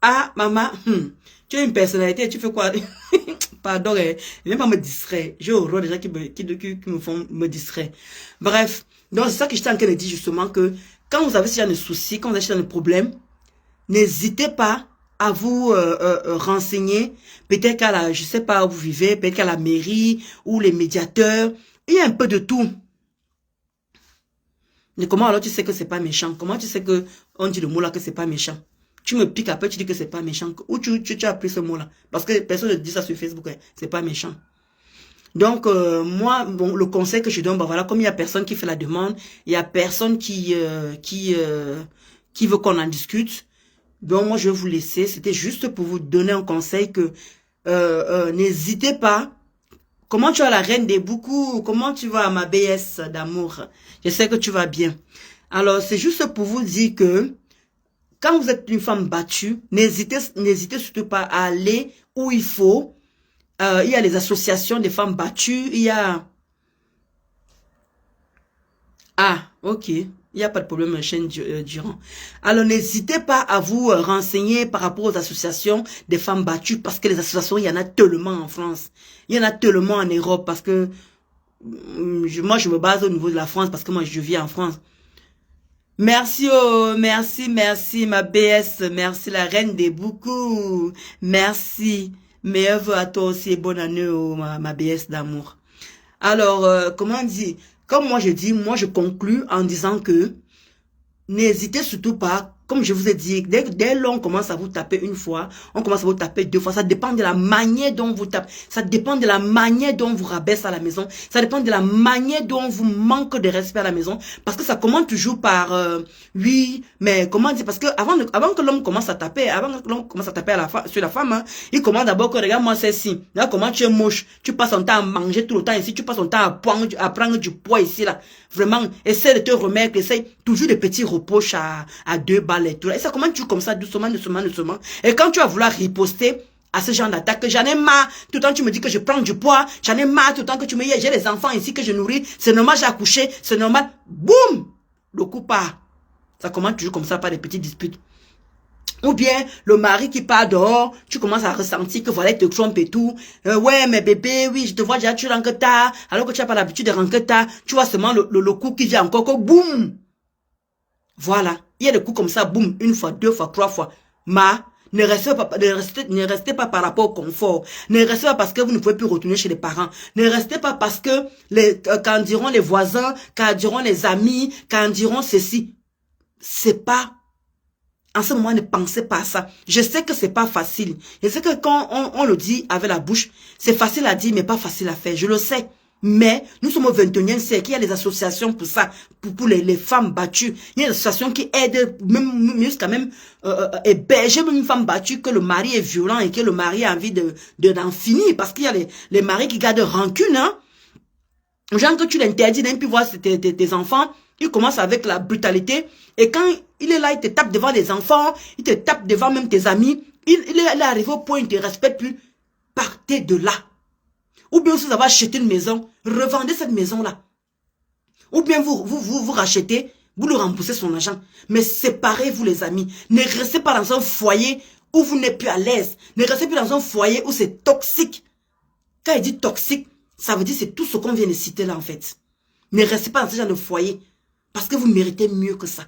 Ah, maman, tu as une personnalité, tu fais quoi? Pardon, viens pas me distraire. J'ai horreur des gens qui me font me distraire. Bref, donc c'est ça que j'étais en train de dire justement que quand vous avez ce genre de soucis, quand vous avez ce genre de problème, n'hésitez pas à vous renseigner. Peut-être qu'à la, je sais pas où vous vivez, peut-être qu'à la mairie ou les médiateurs, il y a un peu de tout. Mais comment alors tu sais que c'est pas méchant? Comment tu sais que on dit le mot là que c'est pas méchant? Tu me piques après, tu dis que c'est pas méchant. Où tu as appris ce mot-là? Parce que personne ne dit ça sur Facebook, hein. C'est pas méchant. Donc, moi, bon, le conseil que je donne, bah voilà, comme il y a personne qui fait la demande, il y a personne qui veut qu'on en discute. Donc, moi, je vais vous laisser. C'était juste pour vous donner un conseil que n'hésitez pas. Comment tu as la reine des boucous? Comment tu vas, ma BS d'amour? Je sais que tu vas bien. Alors, c'est juste pour vous dire que quand vous êtes une femme battue, n'hésitez surtout pas à aller où il faut. Il y a les associations des femmes battues. Il y a... Ah, ok. Il n'y a pas de problème, chaîne Durand. Alors, n'hésitez pas à vous renseigner par rapport aux associations des femmes battues parce que les associations, il y en a tellement en France. Il y en a tellement en Europe parce que moi, je me base au niveau de la France parce que moi, je vis en France. Merci, oh, merci, ma BS. Merci, la reine des boucous. Merci. Meilleurs vœux à toi aussi et bonne année, oh, ma BS d'amour. Alors, comment dire? Comme moi je dis, moi je conclus en disant que n'hésitez surtout pas, comme je vous ai dit, dès l'on commence à vous taper une fois, on commence à vous taper deux fois, ça dépend de la manière dont vous tapez, ça dépend de la manière dont vous rabaisse à la maison, ça dépend de la manière dont vous manque de respect à la maison, parce que ça commence toujours par, oui, mais comment dire, parce que avant que l'homme commence à taper, avant que l'homme commence à taper sur la femme, hein, il commence d'abord que, regarde-moi celle-ci, regarde comment tu es moche, tu passes ton temps à manger tout le temps ici, tu passes ton temps à prendre du poids ici, là, vraiment, essaie de te remettre, essaie toujours des petits reproches à deux balles et tout. Et ça commence toujours comme ça, doucement. Et quand tu vas vouloir riposter à ce genre d'attaque, j'en ai marre, tout le temps tu me dis que je prends du poids, j'en ai marre tout le temps que tu me dis, j'ai les enfants ici que je nourris, c'est normal, j'ai accouché, c'est normal, boum, le coup part. Ça commence toujours comme ça par des petites disputes. Ou bien, le mari qui part dehors, tu commences à ressentir que voilà, il te trompe et tout. Ouais, mais bébé, oui, je te vois déjà, tu rentres tard, alors que tu n'as pas l'habitude de rentrer tard, tu vois seulement le coup qui vient encore, que boum. Voilà. Il y a des coups comme ça, boum, une fois, deux fois, trois fois. Ne restez pas par rapport au confort. Ne restez pas parce que vous ne pouvez plus retourner chez les parents. Ne restez pas parce que quand diront les voisins, quand diront les amis, quand diront ceci. C'est pas, en ce moment, ne pensez pas à ça. Je sais que c'est pas facile. Je sais que quand on le dit avec la bouche, c'est facile à dire, mais pas facile à faire. Je le sais. Mais nous sommes au 21e siècle, il y a des associations pour ça, pour les femmes battues. Il y a des associations qui aident même jusqu'à même héberger même une femme battue que le mari est violent et que le mari a envie d'en finir. Parce qu'il y a les maris qui gardent rancune. Hein? Genre que tu l'interdis d'un plus voir tes enfants, il commence avec la brutalité. Et quand il est là, il te tape devant les enfants, il te tape devant même tes amis. Il est arrivé au point où il ne te respecte plus. Partez de là. Ou bien si vous avez acheté une maison, revendez cette maison-là. Ou bien vous rachetez, vous lui remboursez son argent. Mais séparez-vous les amis. Ne restez pas dans un foyer où vous n'êtes plus à l'aise. Ne restez plus dans un foyer où c'est toxique. Quand il dit toxique, ça veut dire c'est tout ce qu'on vient de citer là en fait. Ne restez pas dans ce genre de foyer. Parce que vous méritez mieux que ça.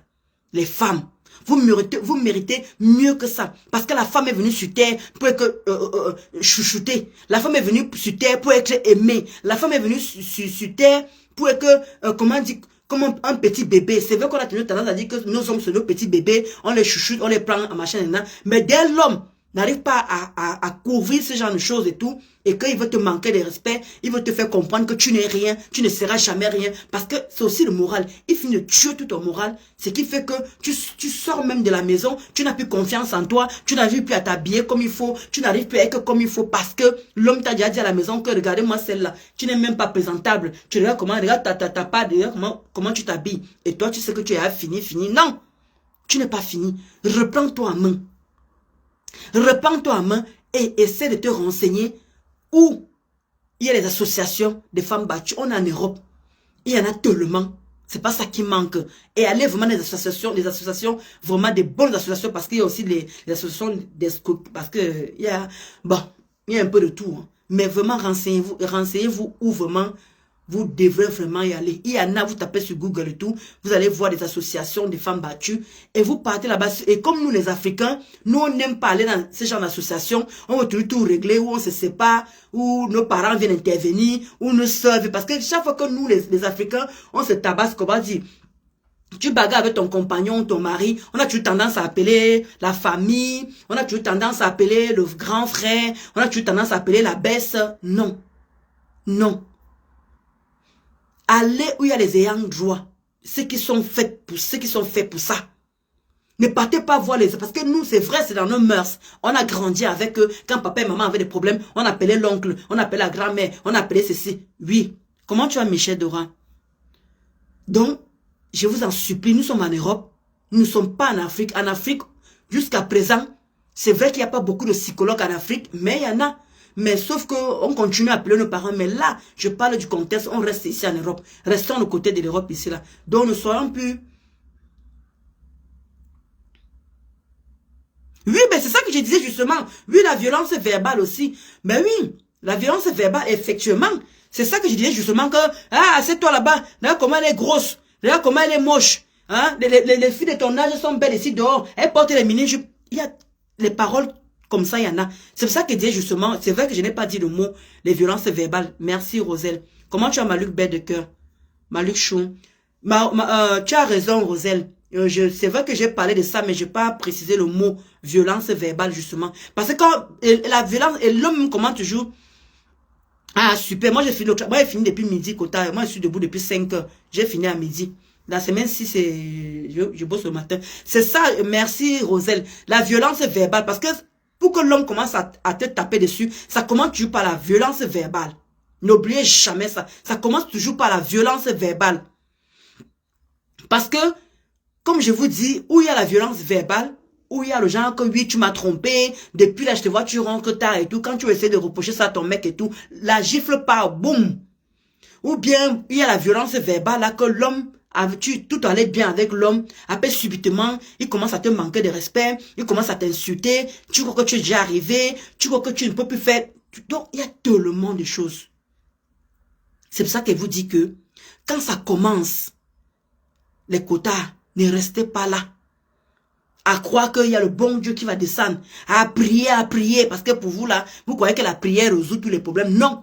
Les femmes. Vous méritez mieux que ça. Parce que la femme est venue sur terre pour être chouchoutée. La femme est venue sur terre pour être aimée. La femme est venue sur terre pour être, comment dire, comme un petit bébé. C'est vrai qu'on a tenu tendance à dire que nos hommes sont nos petits bébés. On les chouchoute, on les prend en machin. Mais dès l'homme n'arrive pas à couvrir ce genre de choses et tout, et qu'il veut te manquer de respect, il veut te faire comprendre que tu n'es rien, tu ne seras jamais rien, parce que c'est aussi le moral. Il finit de tuer tout ton moral, ce qui fait que tu sors même de la maison, tu n'as plus confiance en toi, tu n'arrives plus à t'habiller comme il faut, tu n'arrives plus à être comme il faut, parce que l'homme t'a déjà dit à la maison que regardez-moi celle-là, tu n'es même pas présentable, tu regardes comment, regarde ta part, regarde comment tu t'habilles, et toi tu sais que tu es fini, non, tu n'es pas fini, reprends-toi en main. Reprends-toi en main et essaie de te renseigner où il y a les associations de femmes battues. On est en Europe. Il y en a tellement. C'est pas ça qui manque. Et allez vraiment dans les associations, vraiment des bonnes associations, parce qu'il y a aussi les associations parce que il y a un peu de tout. Hein. Mais vraiment renseignez-vous où vraiment vous devrez vraiment y aller. Il y en a, vous tapez sur Google et tout, vous allez voir des associations de femmes battues et vous partez là-bas. Et comme nous les Africains, nous on n'aime pas aller dans ce genre d'association, on veut tout régler, où on se sépare, où nos parents viennent intervenir, où nos soeurs, parce que chaque fois que nous les Africains, on se tabasse, comment dire, tu bagarres avec ton compagnon, ton mari, on a toujours tendance à appeler la famille, on a toujours tendance à appeler le grand frère, on a toujours tendance à appeler la belle. Non, non. Allez où il y a les ayants droit, ceux qui sont faits pour ça. Ne partez pas voir parce que nous, c'est vrai, c'est dans nos mœurs. On a grandi avec eux. Quand papa et maman avaient des problèmes, on appelait l'oncle, on appelait la grand-mère, on appelait ceci. Oui. Comment tu vas, Michel Dora? Donc, je vous en supplie, nous sommes en Europe. Nous ne sommes pas en Afrique. En Afrique, jusqu'à présent, c'est vrai qu'il n'y a pas beaucoup de psychologues en Afrique, mais il y en a. Mais sauf qu'on continue à appeler nos parents. Mais là, je parle du contexte, on reste ici en Europe. Restons du côté de l'Europe ici, là. Donc, ne soyons plus... Oui, mais c'est ça que je disais justement. Oui, la violence verbale aussi. Mais oui, la violence verbale, effectivement. C'est ça que je disais justement que... Ah, c'est toi là-bas. Regarde comment elle est grosse. Regarde comment elle est moche. Hein? Les filles de ton âge sont belles ici dehors. Elles portent les mini-jupes. Il y a les paroles... Comme ça, il y en a. C'est pour ça que je disais justement, c'est vrai que je n'ai pas dit le mot, les violences verbales. Merci, Roselle. Comment tu as Maluc Bête de cœur? Maluc Chou. Tu as raison, Roselle. C'est vrai que j'ai parlé de ça, mais je n'ai pas précisé le mot violence verbale, justement. Parce que quand la violence, et l'homme, comment toujours... Ah, super. Moi, j'ai fini depuis midi, Kota. Moi, je suis debout depuis 5 heures. J'ai fini à midi. La semaine, si c'est... Je bosse le matin. C'est ça, merci, Roselle. La violence verbale, parce que... Pour que l'homme commence à te taper dessus, ça commence toujours par la violence verbale. N'oubliez jamais ça. Ça commence toujours par la violence verbale. Parce que, comme je vous dis, où il y a la violence verbale, où il y a le genre que oui, tu m'as trompé, depuis là, je te vois, tu rentres tard et tout, quand tu essaies de reprocher ça à ton mec et tout, la gifle part, boum. Ou bien, il y a la violence verbale là que l'homme... tout allait bien avec l'homme, après subitement, il commence à te manquer de respect, il commence à t'insulter, tu crois que tu es déjà arrivé, tu crois que tu ne peux plus faire. Donc, il y a tellement de choses. C'est pour ça qu'elle vous dit que, quand ça commence, les quotas, ne restez pas là. À croire qu'il y a le bon Dieu qui va descendre, à prier, parce que pour vous là, vous croyez que la prière résout tous les problèmes. Non.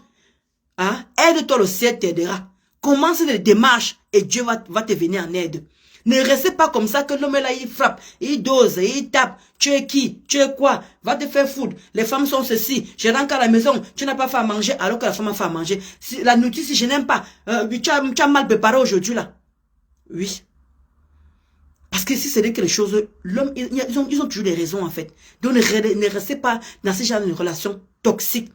Hein? Aide-toi, le ciel t'aidera. Commence les démarches et Dieu va te venir en aide. Ne restez pas comme ça que l'homme là, il frappe, il dose, il tape. Tu es qui? Tu es quoi? Va te faire foutre. Les femmes sont ceci. Je rentre à la maison, tu n'as pas fait à manger alors que la femme a fait à manger. Si, la nourriture, si je n'aime pas, tu as mal préparé aujourd'hui là. Oui. Parce que si c'est quelque chose, l'homme, ils ont toujours des raisons en fait. Donc ne restez pas dans ce genre de relation toxique.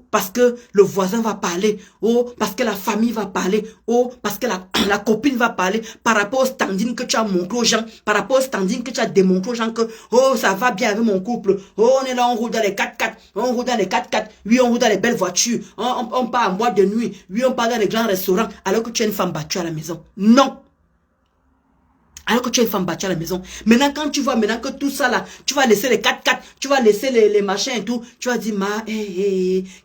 Parce que le voisin va parler, oh, parce que la famille va parler, oh, parce que la copine va parler, par rapport au standing que tu as montré aux gens, par rapport au standing que tu as démontré aux gens que, oh, ça va bien avec mon couple, oh, on est là, on roule dans les 4x4, on roule dans les 4x4, oui, on roule dans les belles voitures, on part en boîte de nuit, oui, on part dans les grands restaurants, alors que tu es une femme battue à la maison. Non! Alors que tu es une femme battue à la maison. Maintenant, quand tu vois, maintenant que tout ça là, tu vas laisser les 4x4, tu vas laisser les machins et tout, tu vas dire,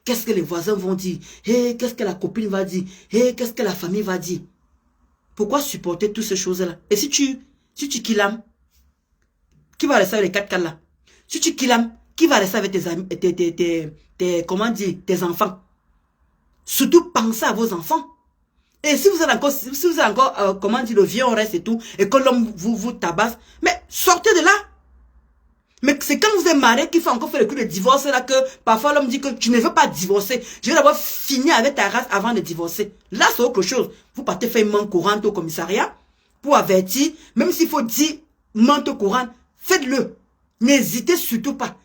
qu'est-ce que les voisins vont dire? Qu'est-ce que la copine va dire? Qu'est-ce que la famille va dire? Pourquoi supporter toutes ces choses-là? Et si tu killam, qui va rester avec les 4 là? Si tu kilam, qui va rester avec tes amis, comment dire, tes enfants? Surtout pensez à vos enfants. Et si vous êtes encore, comment dire, le vieux on reste et tout, et que l'homme vous tabasse, mais sortez de là. Mais c'est quand vous êtes marié qu'il faut encore faire le coup de divorce là que parfois l'homme dit que tu ne veux pas divorcer. Je vais d'abord finir avec ta race avant de divorcer. Là c'est autre chose. Vous partez faire une main courante au commissariat pour avertir, même s'il faut dire main courante, faites-le. N'hésitez surtout pas.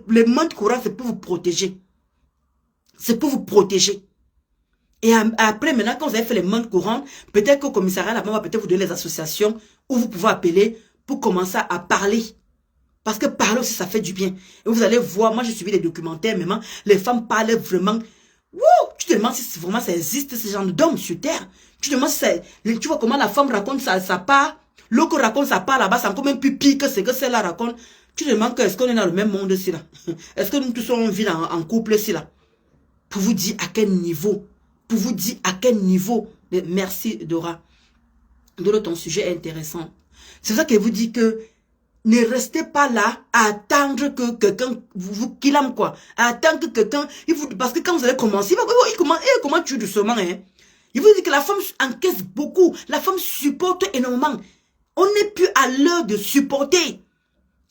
Les mains courantes c'est pour vous protéger. C'est pour vous protéger. Et après, maintenant, quand vous avez fait les mains courantes, peut-être qu'au commissariat, la maman va peut-être vous donner les associations où vous pouvez appeler pour commencer à parler. Parce que parler aussi, ça fait du bien. Et vous allez voir, moi j'ai suivi des documentaires, même, les femmes parlent vraiment. Wouh, tu te demandes si vraiment ça existe, ce genre d'hommes sur terre. Tu te demandes si tu vois comment la femme raconte sa part. L'autre raconte sa part là-bas, c'est encore même plus pire que ce que celle-là raconte. Tu te demandes est-ce qu'on est dans le même monde ici là? Est-ce que nous tous on vit en couple ici là? Pour vous dire à quel niveau. Pour vous dire à quel niveau. Merci Dora. Dora, ton sujet est intéressant. C'est ça qu'elle vous dit que ne restez pas là à attendre que quelqu'un vous killame quoi. À attendre que quelqu'un... Parce que quand vous allez commencer, il commence tuer doucement. Hein. Il vous dit que la femme encaisse beaucoup. La femme supporte énormément. On n'est plus à l'heure de supporter.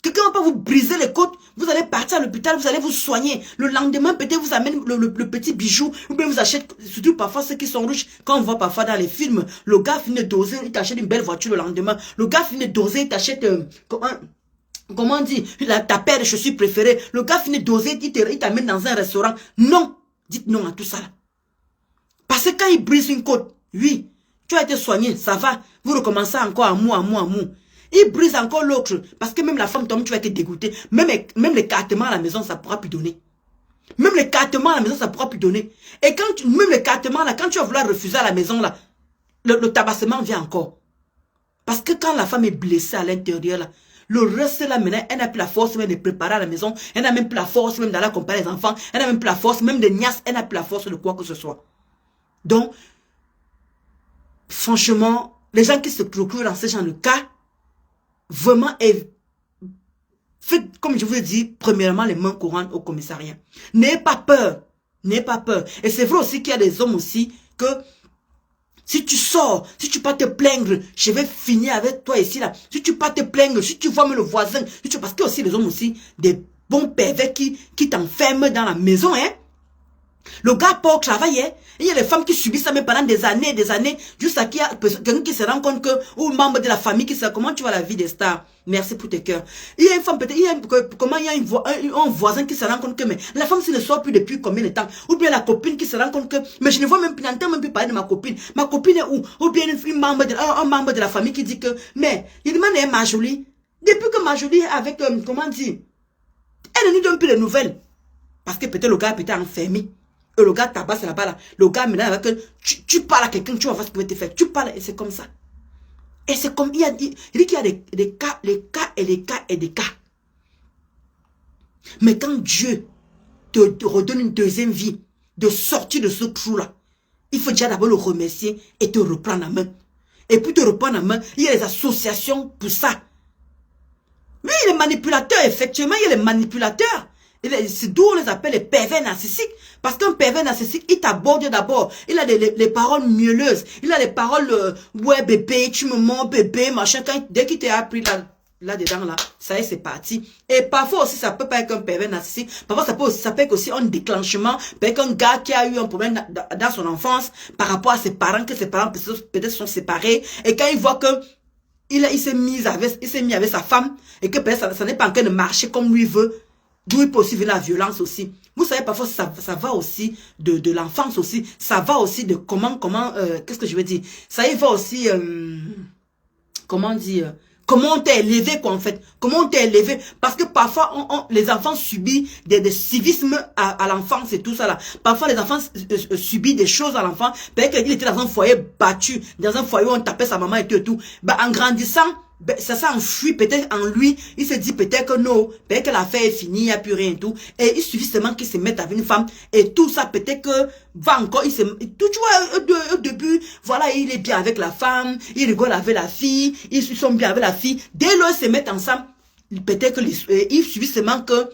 Quelqu'un va pas vous briser les côtes. Vous allez partir à l'hôpital, vous allez vous soigner. Le lendemain, peut-être vous amène le petit bijou. Ou bien vous achetez, surtout parfois ceux qui sont riches. Quand on voit parfois dans les films, le gars finit de doser, il t'achète une belle voiture le lendemain. Le gars finit de doser, il t'achète, comment on dit, ta paire de chaussures préférée. Le gars finit de doser, il t'amène dans un restaurant. Non. Dites non à tout ça là. Parce que quand il brise une côte, oui, tu as été soigné, ça va. Vous recommencez encore à mou. Il brise encore l'autre. Parce que même la femme tombe, tu vas être dégoûté. Même l'écartement à la maison, ça pourra plus donner. Même l'écartement à la maison, ça pourra plus donner. Et même l'écartement là, quand tu vas vouloir refuser à la maison là, le tabassement vient encore. Parce que quand la femme est blessée à l'intérieur là, le reste là maintenant, elle n'a plus la force même de préparer à la maison. Elle n'a même plus la force même d'aller accompagner les enfants. Elle n'a même plus la force, même de niasse, elle n'a plus la force de quoi que ce soit. Donc, franchement, les gens qui se procurent dans ce genre de cas, vraiment, faites, comme je vous ai dit, premièrement, les mains courantes au commissariat. N'ayez pas peur. N'ayez pas peur. Et c'est vrai aussi qu'il y a des hommes aussi que si tu sors, si tu pas te plaindre, je vais finir avec toi ici là. Si tu pas te plaindre, si tu vois même le voisin, parce qu'il y a aussi des hommes aussi, des bons pervers qui t'enferment dans la maison, hein. Le gars peut travailler. Il y a des femmes qui subissent ça même pendant des années et des années. Jusqu'à qu'il y a quelqu'un qui se rend compte que, ou un membre de la famille qui sait comment tu vois la vie des stars. Merci pour tes cœurs. Il y a une femme peut-être, il y a un voisin qui se rend compte que, mais la femme ne sort plus depuis combien de temps? Ou bien la copine qui se rend compte que, mais je ne vois même plus, n'entends même plus parler de ma copine. Ma copine est où? Ou bien un membre de la famille qui dit que, mais, il demande à Marjolie. Depuis que Marjolie est avec, comment dire, elle ne nous donne plus de nouvelles. Parce que peut-être le gars peut-être enfermé. Et le gars tabasse là-bas là. Le gars maintenant, tu parles à quelqu'un, tu vas voir ce qu'il va te faire. Tu parles et c'est comme ça. Et c'est comme, il dit qu'il y a des cas, les cas et des cas. Mais quand Dieu te redonne une deuxième vie, de sortir de ce trou-là, il faut déjà d'abord le remercier et te reprendre la main. Et puis te reprendre la main, il y a des associations pour ça. Oui, les manipulateurs, effectivement, il y a les manipulateurs. C'est d'où on les appelle les pervers narcissiques. Parce qu'un pervers narcissique, il t'aborde d'abord. Il a les paroles mielleuses. Il a les paroles, ouais bébé, tu me mens bébé, machin. Dès qu'il t'a appris là-dedans, là, ça y est, c'est parti. Et parfois aussi, ça peut pas être un pervers narcissique. Parfois, ça peut être aussi un déclenchement. Peut-être un gars qui a eu un problème dans son enfance par rapport à ses parents, que ses parents peut-être sont séparés. Et quand il voit que il s'est mis avec sa femme, et que peut-être ça n'est pas en train de marcher comme lui veut, d'où il peut aussi venir la violence aussi. Vous savez, parfois, ça va aussi de l'enfance aussi. Ça va aussi de comment, qu'est-ce que je veux dire? Ça y va aussi, comment dire? Comment on t'a élevé, quoi, en fait? Comment on t'a élevé? Parce que parfois, les enfants subissent des civismes à l'enfance et tout ça, là. Parfois, les enfants subissent des choses à l'enfant. Peut-être qu'il était dans un foyer battu, dans un foyer où on tapait sa maman et tout. Bah, en grandissant, ça s'enfuit peut-être en lui. Il se dit peut-être que non, peut-être que l'affaire est finie, il n'y a plus rien et tout. Et il suffit seulement qu'il se mette avec une femme. Et tout ça, peut-être que va encore, tu vois, au début, voilà, il est bien avec la femme, il rigole avec la fille, ils sont bien avec la fille. Dès lors, ils se mettent ensemble. peut-être il suffit seulement que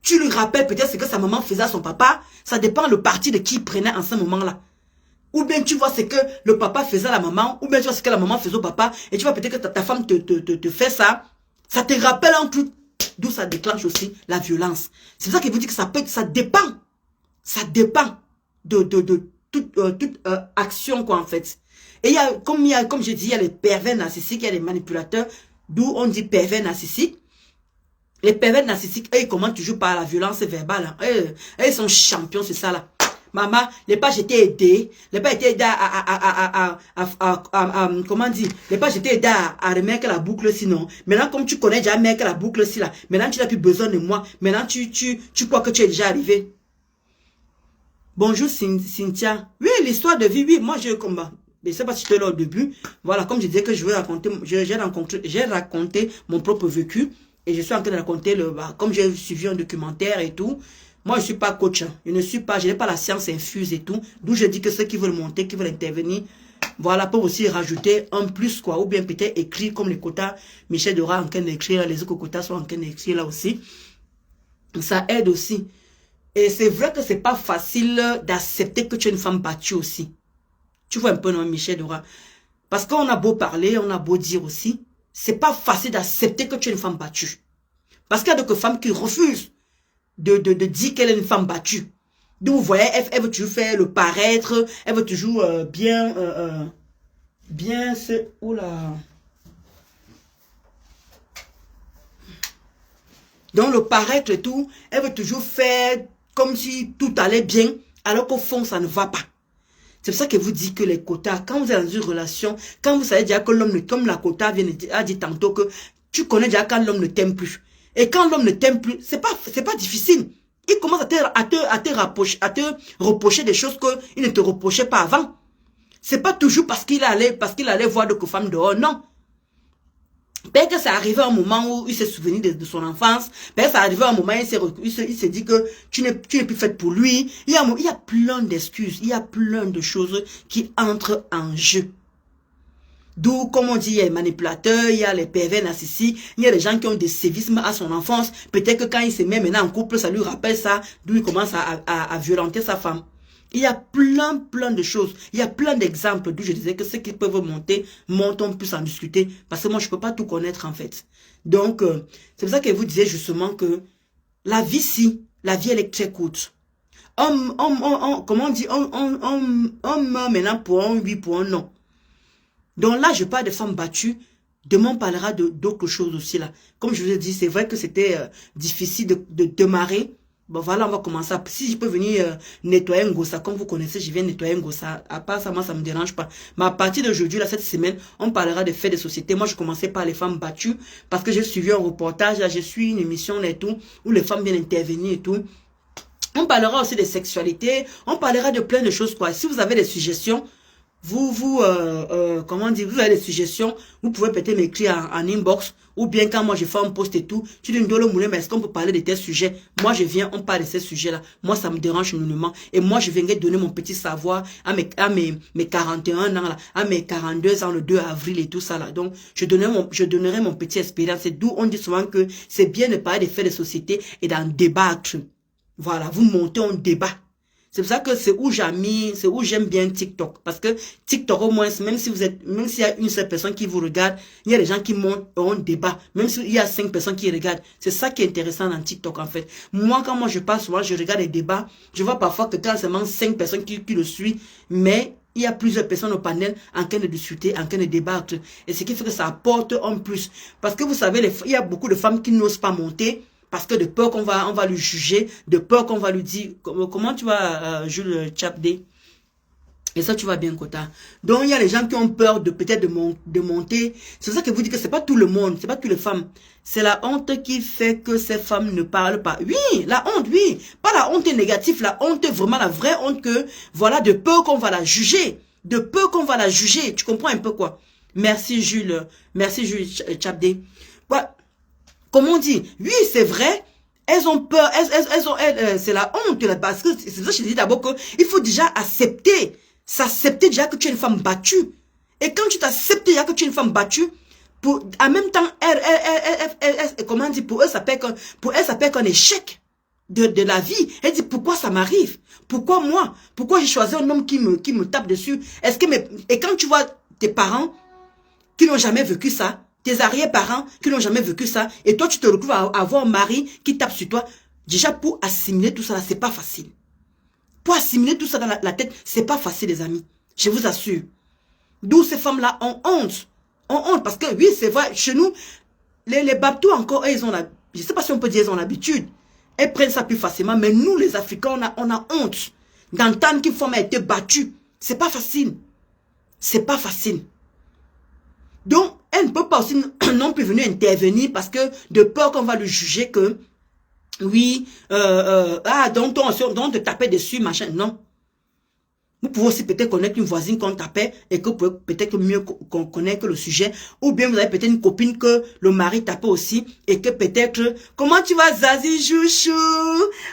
tu lui rappelles peut-être ce que sa maman faisait à son papa. Ça dépend le parti de qui il prenait en ce moment-là. Ou bien tu vois ce que le papa faisait à la maman, ou bien tu vois ce que la maman faisait au papa, et tu vois peut-être que ta femme te fait ça. Ça te rappelle un truc, d'où ça déclenche aussi la violence. C'est pour ça qu'il vous dit que ça dépend. Ça dépend de toute action, quoi, en fait. Et comme je dis, il y a les pervers narcissiques, il y a les manipulateurs, d'où on dit pervers narcissiques. Les pervers narcissiques, eux, ils commencent toujours par la violence verbale. Hein. Eux, ils sont champions, c'est ça, là. Maman, les pas j'étais aidé. Les pas j'étais aidé comment dire? Les pas j'étais aidé à remettre la boucle sinon. Maintenant, comme tu connais déjà remettre la boucle si là, maintenant tu n'as plus besoin de moi. Maintenant, tu crois que tu es déjà arrivé. Bonjour Cynthia. Oui, l'histoire de vie, oui, moi je combat. Je ne sais pas si tu es là au début. Voilà, comme je disais que je vais raconter, j'ai raconté mon propre vécu. Et je suis en train de raconter, comme j'ai suivi un documentaire et tout. Moi, je ne suis pas coach. Hein. Je n'ai pas la science infuse et tout. D'où je dis que ceux qui veulent monter, qui veulent intervenir, voilà, peuvent aussi rajouter un plus, quoi. Ou bien peut-être écrire comme les quotas. Michel Dora en train d'écrire, les autres quotas sont en train d'écrire là aussi. Ça aide aussi. Et c'est vrai que c'est pas facile d'accepter que tu es une femme battue aussi. Tu vois un peu, non, Michel Dora? Parce qu'on a beau parler, on a beau dire aussi, c'est pas facile d'accepter que tu es une femme battue. Parce qu'il y a d'autres femmes qui refusent de dire qu'elle est une femme battue. Donc, vous voyez, elle veut toujours faire le paraître, elle veut toujours bien se... Oula. Donc, le paraître et tout, elle veut toujours faire comme si tout allait bien, alors qu'au fond, ça ne va pas. C'est pour ça que vous dites que les quotas, quand vous êtes dans une relation, quand vous savez déjà que l'homme, comme la quota a dit tantôt que tu connais déjà quand l'homme ne t'aime plus. Et quand l'homme ne t'aime plus, c'est pas difficile. Il commence à te reprocher des choses qu'il ne te reprochait pas avant. C'est pas toujours parce qu'il allait voir d'autres femmes dehors, non. Peut-être que ça arrivait un moment où il s'est souvenu de son enfance. Peut-être que ça arrivait un moment où il s'est dit que tu n'es plus faite pour lui. Il y a plein d'excuses. Il y a plein de choses qui entrent en jeu. D'où, comme on dit, il y a les manipulateurs, il y a les pervers narcissiques, il y a des gens qui ont des sévices à son enfance. Peut-être que quand il se met maintenant en couple, ça lui rappelle ça, d'où il commence à violenter sa femme. Il y a plein de choses. Il y a plein d'exemples d'où je disais que ceux qui peuvent monter, montons plus en discuter. Parce que moi, je ne peux pas tout connaître, en fait. Donc, c'est pour ça que vous disiez justement que la vie, elle est très courte. Comment on dit, on meurt maintenant pour un oui, pour un non. Donc là, je parle de femmes battues. Demain, on parlera d'autres choses aussi, là. Comme je vous ai dit, c'est vrai que c'était difficile de démarrer. Bon, voilà, on va commencer. Si je peux venir nettoyer Ngossa, comme vous connaissez, je viens nettoyer Ngossa. À part ça, moi, ça ne me dérange pas. Mais à partir d'aujourd'hui, là, cette semaine, on parlera des faits de société. Moi, je commençais par les femmes battues parce que j'ai suivi un reportage, là, j'ai suivi une émission et tout, où les femmes viennent intervenir et tout. On parlera aussi de sexualité. On parlera de plein de choses, quoi. Si vous avez des suggestions, comment dire, vous avez des suggestions, vous pouvez peut-être m'écrire en inbox, ou bien quand moi je fais un post et tout, tu dis Ndolo Moulin, mais est-ce qu'on peut parler de tes sujets? Moi je viens, on parle de ces sujets-là. Moi ça me dérange nullement. Et moi je viendrai donner mon petit savoir à mes 41 ans, là, à mes 42 ans, le 2 avril et tout ça là. Donc je donnerai mon petit expérience. C'est d'où on dit souvent que c'est bien de parler des faits de société et d'en débattre. Voilà, vous montez un débat. C'est pour ça que c'est où j'aime bien TikTok. Parce que TikTok, au moins, même s'il y a une seule personne qui vous regarde, il y a des gens qui montent un débat. Même s'il y a 5 personnes qui regardent. C'est ça qui est intéressant dans TikTok, en fait. Moi, quand je passe souvent, je regarde les débats. Je vois parfois que quand seulement 5 personnes qui le suivent, mais il y a plusieurs personnes au panel en train de discuter, en train de débattre. Et ce qui fait que ça apporte un plus. Parce que vous savez, il y a beaucoup de femmes qui n'osent pas monter. Parce que de peur qu'on va lui juger, de peur qu'on va lui dire, comment tu vas, Jules Chapdé? Et ça, tu vas bien, Kota. Donc, il y a les gens qui ont peur peut-être de monter. C'est pour ça que vous dites que c'est pas tout le monde, c'est pas toutes les femmes. C'est la honte qui fait que ces femmes ne parlent pas. Oui, la honte, oui. Pas la honte négative, la honte, vraiment la vraie honte que, voilà, de peur qu'on va la juger. De peur qu'on va la juger. Tu comprends un peu quoi? Merci, Jules Chapdé. Ouais. Comme on dit, oui, c'est vrai, elles ont peur, c'est la honte, là, parce que c'est ça que je dis d'abord qu'il faut déjà s'accepter déjà que tu es une femme battue. Et quand tu t'acceptes déjà que tu es une femme battue, En même temps, comment dire, pour eux, ça peut être un échec de la vie. Elle dit, pourquoi ça m'arrive? Pourquoi moi? Pourquoi j'ai choisi un homme qui me tape dessus? Et quand tu vois tes parents qui n'ont jamais vécu ça, tes arrière-parents qui n'ont jamais vécu ça, et toi, tu te retrouves à avoir un mari qui tape sur toi, déjà, pour assimiler tout ça, c'est pas facile. Pour assimiler tout ça dans la tête, c'est pas facile, les amis. Je vous assure. D'où ces femmes-là ont honte. Ont honte, parce que oui, c'est vrai, chez nous, les Babtou encore, ils ont je sais pas si on peut dire ils ont l'habitude. Elles prennent ça plus facilement, mais nous, les Africains, on a honte d'entendre qu'une femme a été battue. C'est pas facile. C'est pas facile. Donc, elle ne peut pas aussi non plus venir intervenir parce que de peur qu'on va le juger que, oui, donc on te tapait dessus, machin. Non. Vous pouvez aussi peut-être connaître une voisine qu'on tapait et que vous pouvez peut-être mieux connaître le sujet. Ou bien vous avez peut-être une copine que le mari tapait aussi et que peut-être... Comment tu vas, Zazie Chouchou?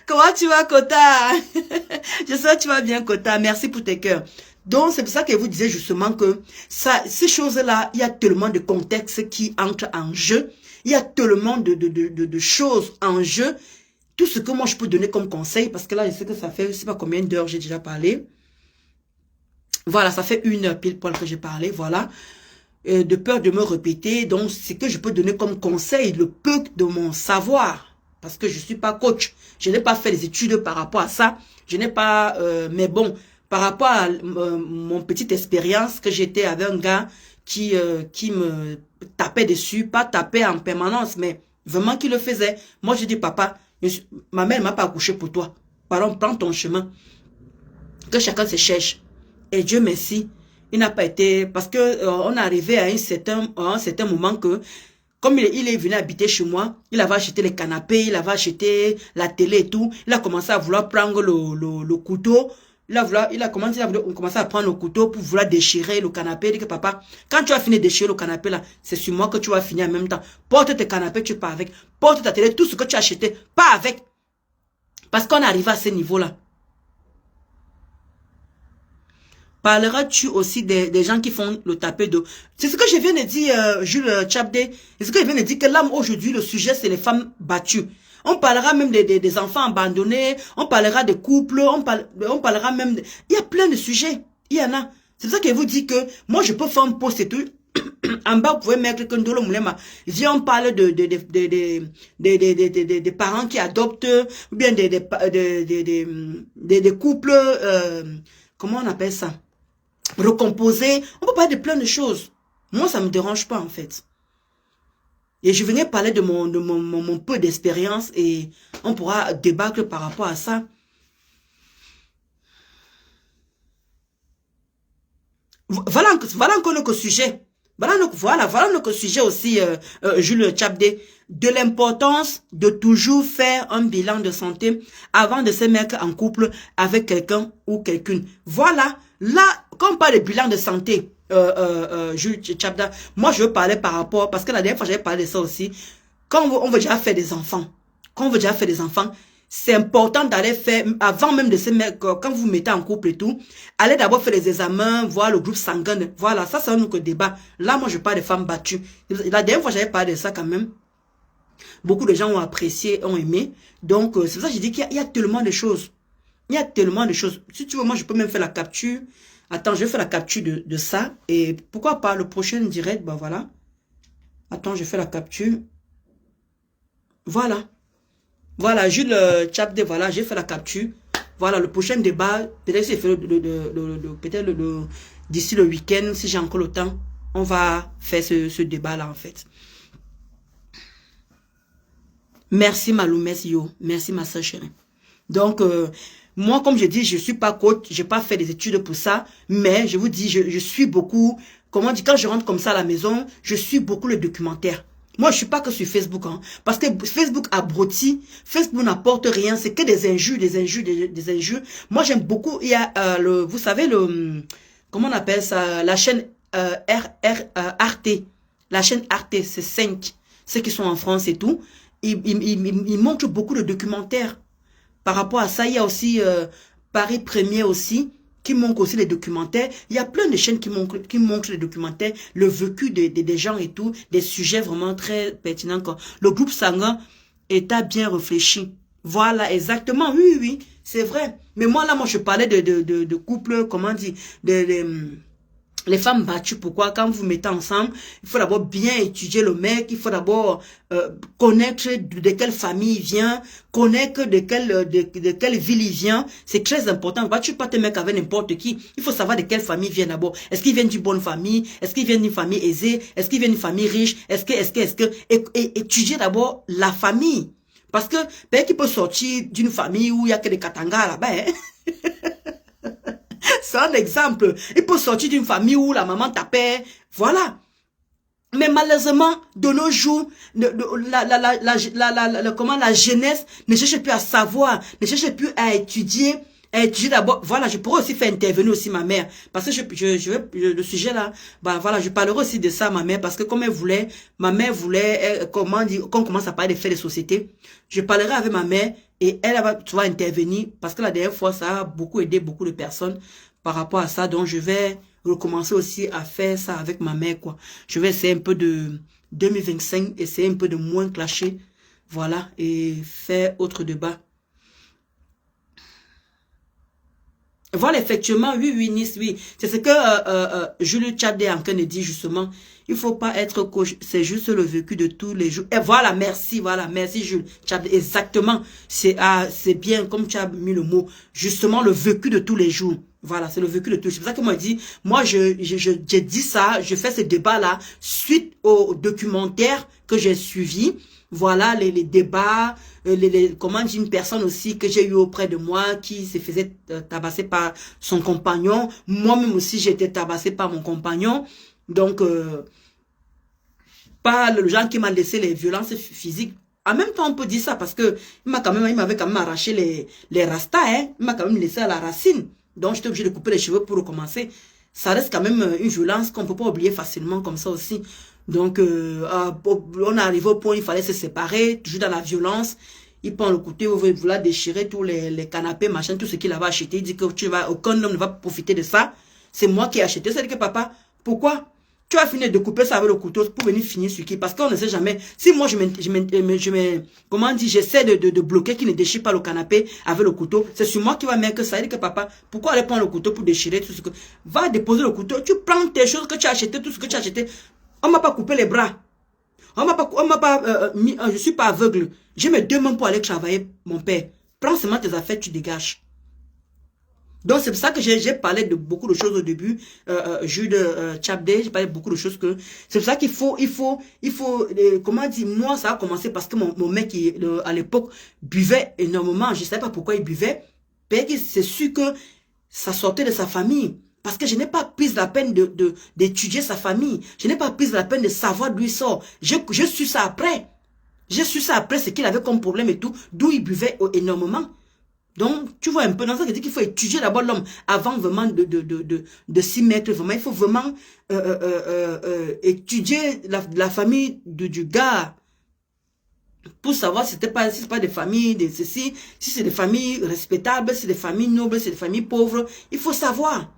Comment tu vas, Kota? Je sais que tu vas bien, Kota. Merci pour tes cœurs. Donc, c'est pour ça que je vous disais justement que ces choses-là, il y a tellement de contextes qui entrent en jeu. Il y a tellement de choses en jeu. Tout ce que moi, je peux donner comme conseil, parce que là, je sais que ça fait, je sais pas combien d'heures j'ai déjà parlé. Voilà, ça fait 1 heure pile poil que j'ai parlé, voilà. De peur de me répéter, donc ce que je peux donner comme conseil, le peu de mon savoir, parce que je suis pas coach, je n'ai pas fait des études par rapport à ça, je n'ai pas, mais bon, par rapport à mon petite expérience que j'étais avec un gars qui me tapait dessus, pas tapait en permanence, mais vraiment qui le faisait. Moi, je dis, papa, ma mère m'a pas accouché pour toi. Pardon, prends ton chemin. Que chacun se cherche. Et Dieu merci, il n'a pas été... Parce que on est arrivé à un certain moment que, comme il est venu habiter chez moi, il avait acheté les canapés, il avait acheté la télé et tout. Il a commencé à vouloir prendre le couteau. Il a commencé à prendre le couteau pour vouloir déchirer le canapé. Il dit que papa, quand tu vas finir de déchirer le canapé là, c'est sur moi que tu vas finir en même temps. Porte tes canapés, tu pars avec. Porte ta télé, tout ce que tu as acheté, pas avec. Parce qu'on est arrivé à ce niveau-là. Parleras-tu aussi des gens qui font le tapé d'eau? C'est ce que je viens de dire, Jules Tchabdé. C'est ce que je viens de dire, que là, aujourd'hui, le sujet, c'est les femmes battues. On parlera même des enfants abandonnés, on parlera des couples, on parlera même... Il y a plein de sujets, il y en a. C'est pour ça que je vous dis que moi, je peux faire un post et tout. En bas, vous pouvez mettre que Ndolo Moulema. Viens, on parle des parents qui adoptent, ou bien des couples, comment on appelle ça? Recomposer. On peut parler de plein de choses. Moi, ça me dérange pas, en fait. Et je venais parler de mon peu d'expérience et on pourra débattre par rapport à ça. Voilà encore notre sujet. Voilà notre sujet aussi, Jules Tchabdé. De l'importance de toujours faire un bilan de santé avant de se mettre en couple avec quelqu'un ou quelqu'une. Voilà. Là, quand on parle de bilan de santé, Jules Tchabda, moi je veux parler par rapport, parce que la dernière fois j'avais parlé de ça aussi, quand on veut déjà faire des enfants, c'est important d'aller faire, avant même de se mettre, quand vous mettez en couple et tout, allez d'abord faire les examens, voir le groupe sanguin, voilà, ça c'est un autre débat. Là, moi je parle des femmes battues. La dernière fois j'avais parlé de ça quand même. Beaucoup de gens ont apprécié, ont aimé. Donc, c'est pour ça que je dis qu'il y a tellement de choses. Il y a tellement de choses. Si tu veux, moi, je peux même faire la capture. Attends, je vais faire la capture de ça. Et pourquoi pas le prochain direct, ben voilà. Attends, je fais la capture. Voilà. Voilà, Jules Tchabdé, voilà, j'ai fait la capture. Voilà, le prochain débat, peut-être c'est fait d'ici le week-end, si j'ai encore le temps, on va faire ce débat-là, en fait. Merci Maloumès Yo, merci ma soeur chérie. Donc, moi, comme je dis, je suis pas coach, j'ai pas fait des études pour ça, mais je vous dis, je suis beaucoup, comment dire, quand je rentre comme ça à la maison, je suis beaucoup le documentaire. Moi, je suis pas que sur Facebook, hein, parce que Facebook abrutit, Facebook n'apporte rien, c'est que des injures, des injures. Moi, j'aime beaucoup, il y a, vous savez, comment on appelle ça, la chaîne Arte, la chaîne Arte, c'est 5, ceux qui sont en France et tout. Il montre beaucoup de documentaires par rapport à ça. Il y a aussi Paris Premier aussi. qui montrent aussi les documentaires. Il y a plein de chaînes qui montrent les documentaires, le vécu des gens et tout, des sujets vraiment très pertinents. Le groupe sanguin est à bien réfléchi. Voilà, exactement, oui, oui, c'est vrai. Mais moi, là, je parlais de couple, comment dire, les femmes battues. Pourquoi? Quand vous mettez ensemble, il faut d'abord bien étudier le mec, il faut d'abord connaître de quelle famille il vient, connaître de quelle ville il vient. C'est très important. Tu pas te mettre avec n'importe qui. Il faut savoir de quelle famille il vient d'abord. Est-ce qu'il vient d'une bonne famille? Est-ce qu'il vient d'une famille aisée? Est-ce qu'il vient d'une famille riche? Est-ce que et étudier d'abord la famille. Parce que peut-être qu'il peut sortir d'une famille où il y a que des Katanga là-bas. Hein? C'est un exemple. Il peut sortir d'une famille où la maman tapait. Voilà. Mais malheureusement, de nos jours, la jeunesse ne cherche plus à savoir, ne cherche plus à étudier d'abord. Voilà, je pourrais aussi faire intervenir aussi ma mère. Parce que le sujet là, bah voilà, je parlerai aussi de ça à ma mère. Parce que comme ma mère voulait, comment dire, qu'on commence à parler des faits de société. Je parlerai avec ma mère et elle va, tu vois, intervenir. Parce que la dernière fois, ça a beaucoup aidé beaucoup de personnes par rapport à ça. Donc, je vais recommencer aussi à faire ça avec ma mère, quoi. Je vais essayer un peu de 2025, essayer un peu de moins clasher. Voilà. Et faire autre débat. Voilà, effectivement, oui, oui, Nice, oui. C'est ce que Jules Tchadé en train de dire, justement. Il faut pas être coach, c'est juste le vécu de tous les jours. Et voilà, merci Jules Tchadé, exactement. C'est bien, comme tu as mis le mot, justement le vécu de tous les jours. Voilà, c'est le vécu de tous les jours. C'est pour ça que moi, j'ai dit ça, je fais ce débat-là suite au documentaire que j'ai suivi. Voilà, les débats, comment dire, une personne aussi que j'ai eu auprès de moi qui se faisait tabasser par son compagnon. Moi-même aussi, j'ai été tabassé par mon compagnon. Donc, pas le genre qui m'a laissé les violences physiques. En même temps, on peut dire ça parce que il m'avait quand même arraché les rastas, hein. Il m'a quand même laissé à la racine. Donc, j'étais obligé de couper les cheveux pour recommencer. Ça reste quand même une violence qu'on peut pas oublier facilement comme ça aussi. Donc, on est arrivé au point où il fallait se séparer, toujours dans la violence. Il prend le couteau, il voulait déchirer tous les canapés, machin, tout ce qu'il avait acheté. Il dit que aucun homme ne va profiter de ça. C'est moi qui ai acheté. C'est-à-dire que papa, pourquoi tu as fini de couper ça avec le couteau pour venir finir sur qui? Parce qu'on ne sait jamais. Si moi, comment dire, j'essaie de bloquer qu'il ne déchire pas le canapé avec le couteau, c'est sur moi qui va mettre que ça. Il dit que papa, pourquoi aller prendre le couteau pour déchirer tout ce que... Va déposer le couteau, tu prends tes choses que tu as achetées, tout ce que tu as acheté. On m'a pas coupé les bras. On m'a pas mis, je suis pas aveugle. J'ai mes deux mains pour aller travailler, mon père. Prends seulement tes affaires, tu dégages. Donc c'est pour ça que j'ai parlé de beaucoup de choses au début, Jude Tchadé, j'ai parlé de beaucoup de choses que c'est pour ça qu'il faut comment dire, moi ça a commencé parce que mon mec à l'époque buvait énormément, je savais pas pourquoi il buvait, mais c'est sûr que ça sortait de sa famille. Parce que je n'ai pas pris la peine d'étudier sa famille. Je n'ai pas pris la peine de savoir d'où il sort. Je suis ça après. J'ai su ça après ce qu'il avait comme problème et tout, d'où il buvait énormément. Donc, tu vois un peu, dans ça, qu'il faut étudier d'abord l'homme avant vraiment de s'y mettre. Vraiment, il faut vraiment étudier la famille du gars pour savoir si c'est pas des familles, si c'est des familles respectables, si c'est des familles nobles, si c'est des familles pauvres. Il faut savoir.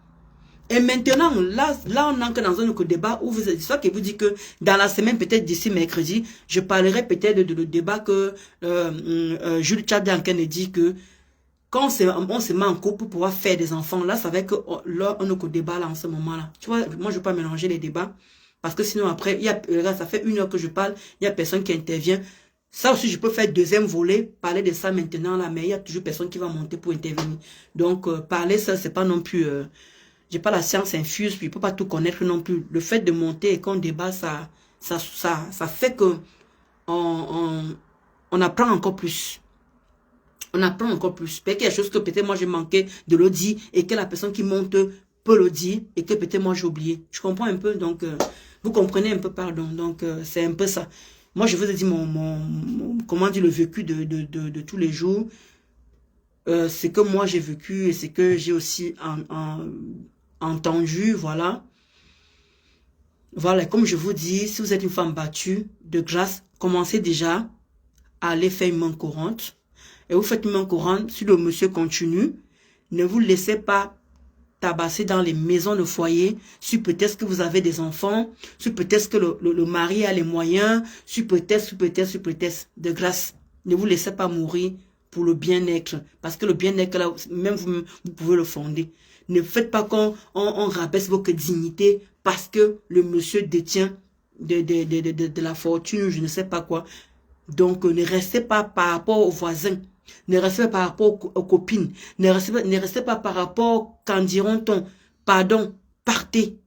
Et maintenant, là on entre dans un autre débat où vous soit que vous dit que dans la semaine, peut-être d'ici mercredi, je parlerai peut-être de le débat que Jules Tchadé dit que quand on se met en couple pour pouvoir faire des enfants, là, ça va être là, un autre débat là en ce moment-là. Tu vois, moi je ne veux pas mélanger les débats parce que sinon après, ça fait 1 heure que je parle, il n'y a personne qui intervient. Ça aussi, je peux faire deuxième volet, parler de ça maintenant là, mais il y a toujours personne qui va monter pour intervenir. Donc, parler ça, c'est pas non plus... j'ai pas la science infuse, puis je peux pas tout connaître non plus. Le fait de monter et qu'on débat, ça fait que on apprend encore plus. On apprend encore plus. Peut-être quelque chose que peut-être moi j'ai manqué de le dire et que la personne qui monte peut le dire et que peut-être moi j'ai oublié. Je comprends un peu, donc vous comprenez un peu, pardon. Donc c'est un peu ça. Moi je vous ai dit comment dire, le vécu de tous les jours. C'est que moi j'ai vécu et c'est que j'ai aussi entendu, voilà. Voilà, comme je vous dis, si vous êtes une femme battue, de grâce, commencez déjà à aller faire une main courante. Et vous faites une main courante, si le monsieur continue, ne vous laissez pas tabasser dans les maisons de foyer, si peut-être que vous avez des enfants, si peut-être que le mari a les moyens, si peut-être, de grâce, ne vous laissez pas mourir pour le bien-être. Parce que le bien-être, là, même vous pouvez le fonder. Ne faites pas qu'on rabaisse votre dignité parce que le monsieur détient de la fortune, je ne sais pas quoi. Donc, ne restez pas par rapport aux voisins. Ne restez pas par rapport aux copines. Ne restez pas par rapport, qu'en diront-on, pardon, partez.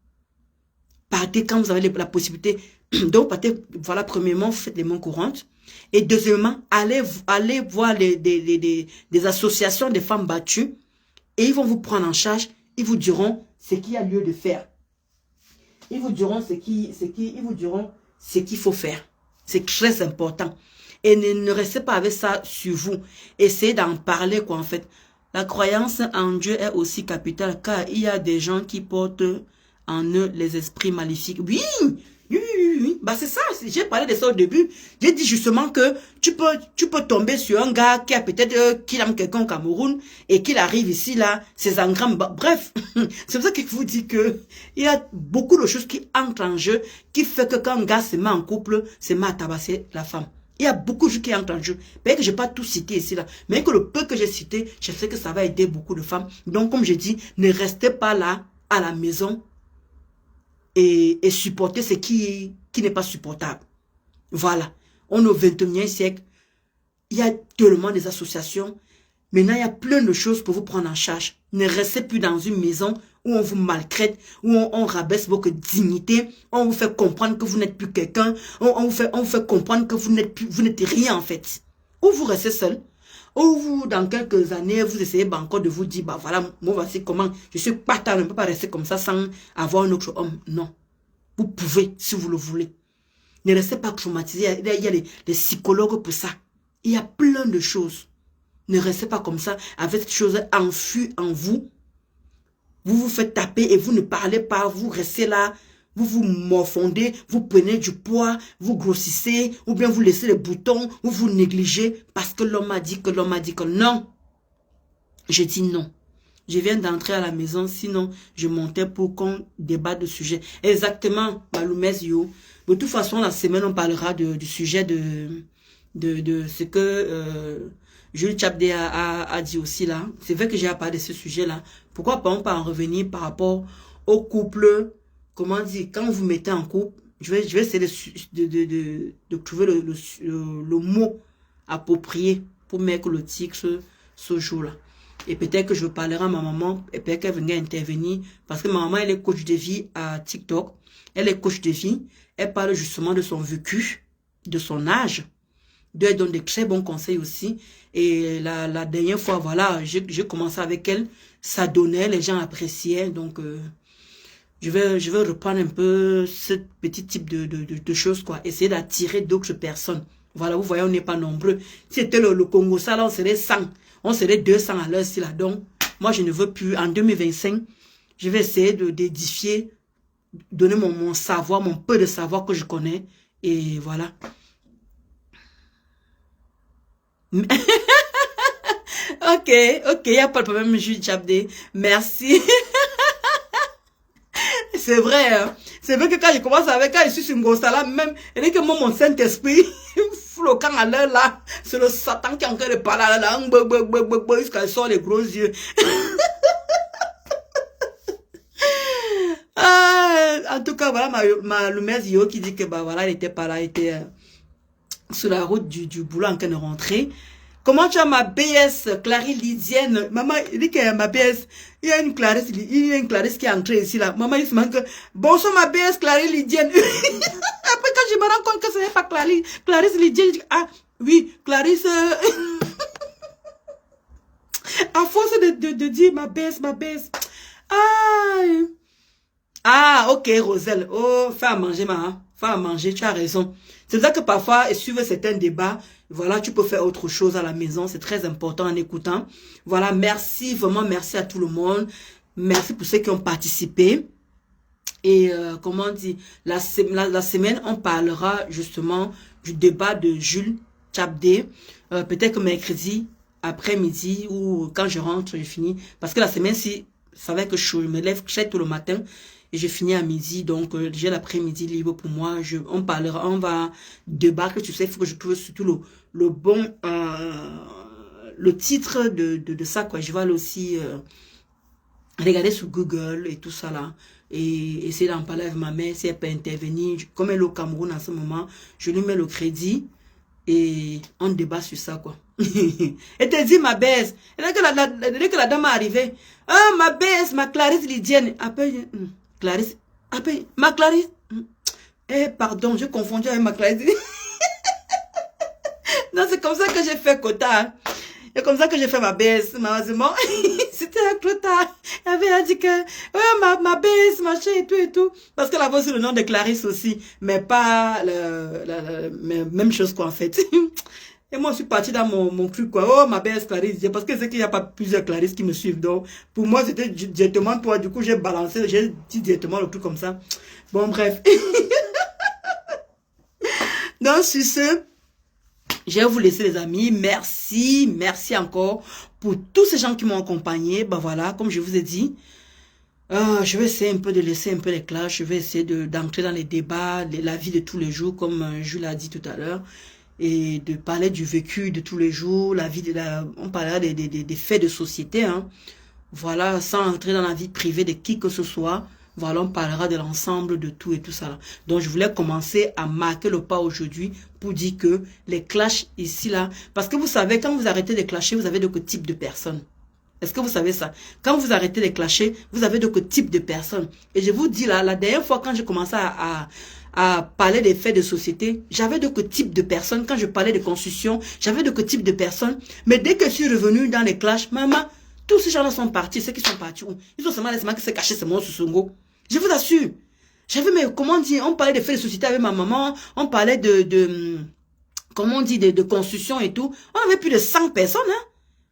Partez quand vous avez la possibilité. Donc, partez, voilà, premièrement, vous faites les mains courantes. Et deuxièmement, allez voir des associations de femmes battues et ils vont vous prendre en charge. Ils vous diront ce qu'il y a lieu de faire. Ils vous diront ce qu'il faut faire. C'est très important. Et ne restez pas avec ça sur vous. Essayez d'en parler, quoi, en fait. La croyance en Dieu est aussi capitale, car il y a des gens qui portent en eux les esprits maléfiques. Oui. Bah, c'est ça. J'ai parlé de ça au début. J'ai dit justement que tu peux tomber sur un gars qui a peut-être, qu'il aime quelqu'un au Cameroun, et qu'il arrive ici, là, ses engrammes. Bah, bref. C'est pour ça que je vous dis que il y a beaucoup de choses qui entrent en jeu, qui fait que quand un gars se met en couple, se met à tabasser la femme. Il y a beaucoup de choses qui entrent en jeu. Peut-être que je n'ai pas tout cité ici, là. Mais que le peu que j'ai cité, je sais que ça va aider beaucoup de femmes. Donc, comme je dis, ne restez pas là, à la maison, et supporter ce qui n'est pas supportable. Voilà. On est au 21e siècle. Il y a tellement des associations. Maintenant, il y a plein de choses pour vous prendre en charge. Ne restez plus dans une maison où on vous maltraite, où on rabaisse votre dignité, on vous fait comprendre que vous n'êtes plus quelqu'un, on vous fait comprendre que vous n'êtes rien en fait. Ou vous restez seul, ou vous, dans quelques années, vous essayez encore de vous dire, bah voilà, moi voici comment, je suis patate, je ne peux pas rester comme ça sans avoir un autre homme. Non. Vous pouvez, si vous le voulez. Ne restez pas traumatisé, il y a les psychologues pour ça. Il y a plein de choses. Ne restez pas comme ça, avec cette chose enfouie en vous. Vous vous faites taper et vous ne parlez pas, vous restez là, vous vous morfondez, vous prenez du poids, vous grossissez, ou bien vous laissez les boutons, ou vous négligez parce que l'homme a dit que non. Je dis non. Je viens d'entrer à la maison, sinon je montais pour qu'on débatte de sujet. Exactement, Maloumès Yo. De toute façon, la semaine, on parlera du sujet de ce que Jules Tchabdé a dit aussi là. C'est vrai que j'ai parlé de ce sujet-là. Pourquoi pas on peut en revenir par rapport au couple, comment dire, quand vous mettez en couple, je vais essayer de trouver le mot approprié pour mettre le titre ce jour-là. Et peut-être que je parlerai à ma maman, et peut-être qu'elle viendra intervenir, parce que ma maman, elle est coach de vie à TikTok. Elle est coach de vie. Elle parle justement de son vécu, de son âge. Elle donne des très bons conseils aussi. Et la dernière fois, voilà, j'ai commencé avec elle. Ça donnait, les gens appréciaient. Donc, je vais reprendre un peu ce petit type de choses, quoi. Essayer d'attirer d'autres personnes. Voilà, vous voyez, on n'est pas nombreux. Si c'était le Congo, ça, là, on serait 100. On serait 200 à l'heure, si là. Donc, moi, je ne veux plus. En 2025, je vais essayer d'édifier, donner mon savoir, mon peu de savoir que je connais. Et voilà. Ok, il n'y a pas de problème, Jules Tchabdé. Merci. C'est vrai, hein. C'est vrai que quand je commence avec, quand je suis sur Ngosta là, même, et dès que moi, mon Saint-Esprit, flottant à l'heure là, c'est le Satan qui est en train de parler là, jusqu'à il sort les gros yeux. En tout cas, voilà, ma Lumez Yo qui dit que, bah voilà, elle était pas là, elle était sur la route du boulot en train de rentrer. Comment tu as ma BS, Clarisse Lydienne? Maman, il dit que ma BS, il y a une Clarisse qui est entrée ici, là. Maman, il se manque, bonsoir ma BS, Clarisse Lydienne. Après, quand je me rends compte que ce n'est pas Clarisse Lydienne, je dis, ah, oui, Clarisse, à force de dire ma BS. Ah, ok, Roselle. Oh, fais à manger, maman. Fais à manger, tu as raison. C'est ça que parfois, suivre certains débats, voilà, tu peux faire autre chose à la maison. C'est très important en écoutant. Voilà, merci, vraiment merci à tout le monde. Merci pour ceux qui ont participé. Et comment on dit, la semaine, on parlera justement du débat de Jules Tchabdé. Peut-être que mercredi, après-midi, ou quand je rentre, je finis. Parce que la semaine, si savais que je me lève très tôt le matin et je finis à midi. Donc, j'ai l'après-midi libre pour moi. On parlera, on va débattre. Tu sais, il faut que je trouve surtout le bon, le titre de ça, quoi. Je vais aller aussi regarder sur Google et tout ça là. Et essayer d'en parler avec ma mère si elle peut intervenir. Comme elle est au Cameroun en ce moment, je lui mets le crédit et on débat sur ça, quoi. Elle te dit, ma baisse. Dès que la dame est arrivée, ah, ma baisse, ma Clarisse Lydienne. Après, Clarisse, après, ma Clarisse. Eh, pardon, j'ai confondu avec ma Clarisse. Non, c'est comme ça que j'ai fait quota. Hein. C'est comme ça que j'ai fait ma baisse, malheureusement. C'était un clotard. Elle avait dit que, ouais, ma baisse, machin et tout et tout. Parce qu'elle avait aussi le nom de Clarisse aussi. Mais pas même chose quoi, en fait. Et moi, je suis partie dans mon truc, quoi. Oh, ma baisse Clarisse. Parce que c'est qu'il n'y a pas plusieurs Clarisse qui me suivent. Donc, pour moi, c'était directement toi. Du coup, j'ai balancé, j'ai dit directement le truc comme ça. Bon, bref. Donc, sur ce, je vais vous laisser les amis. Merci, merci encore pour tous ces gens qui m'ont accompagné. Ben voilà, comme je vous ai dit, je vais essayer un peu de laisser un peu les clashs. Je vais essayer d'entrer dans les débats, la vie de tous les jours, comme Jules l'a dit tout à l'heure. Et de parler du vécu de tous les jours, la vie on parlera des faits de société. Hein. Voilà, sans entrer dans la vie privée de qui que ce soit. Voilà, on parlera de l'ensemble de tout et tout ça. Là. Donc, je voulais commencer à marquer le pas aujourd'hui pour dire que les clashs ici, là, parce que vous savez, quand vous arrêtez de clasher, vous avez de quel type de personnes. Est-ce que vous savez ça? Quand vous arrêtez de clasher, vous avez de quel type de personnes. Et je vous dis là, la dernière fois quand j'ai commencé à parler des faits de société, j'avais de quel type de personnes. Quand je parlais de constitution, j'avais de quel type de personnes. Mais dès que je suis revenu dans les clashs, maman, tous ces gens-là sont partis. Ceux qui sont partis où? Ils ont seulement laissé qui s'est caché, c'est mon Sussungo. Je vous assure. J'avais, mais comment dire, on parlait de faits de société avec ma maman, on parlait comment on dit, de construction et tout. On avait plus de 100 personnes, hein.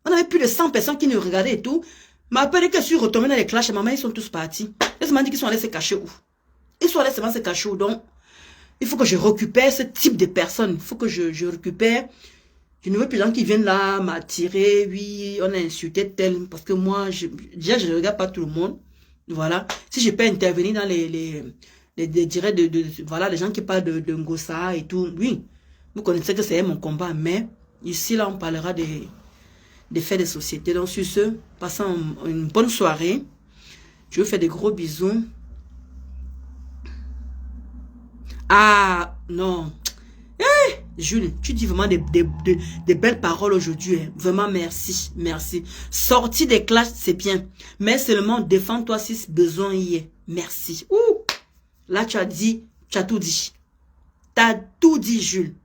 On avait plus de 100 personnes qui nous regardaient et tout. Mais après que je suis retombé dans les clashs, maman, ils sont tous partis. Ils m'ont dit qu'ils sont allés se cacher où? Ils sont allés seulement se cacher où? Donc, il faut que je récupère ce type de personnes. Il faut que je récupère. Je ne veux plus de gens qui viennent là m'attirer. Oui, on a insulté tel. Parce que moi, déjà, je ne regarde pas tout le monde. Voilà. Si je peux intervenir dans les directs voilà, les gens qui parlent de Ngossa et tout. Oui. Vous connaissez que c'est mon combat. Mais ici, là, on parlera des faits de société. Donc, sur ce, passons une bonne soirée. Je vous fais des gros bisous. Ah, non. Jules, tu dis vraiment des belles paroles aujourd'hui. Hein. Vraiment, merci. Merci. Sortir des classes, c'est bien. Mais seulement défends-toi si besoin y est. Merci. Ouh. Là, tu as dit, tu as tout dit. Tu as tout dit, Jules.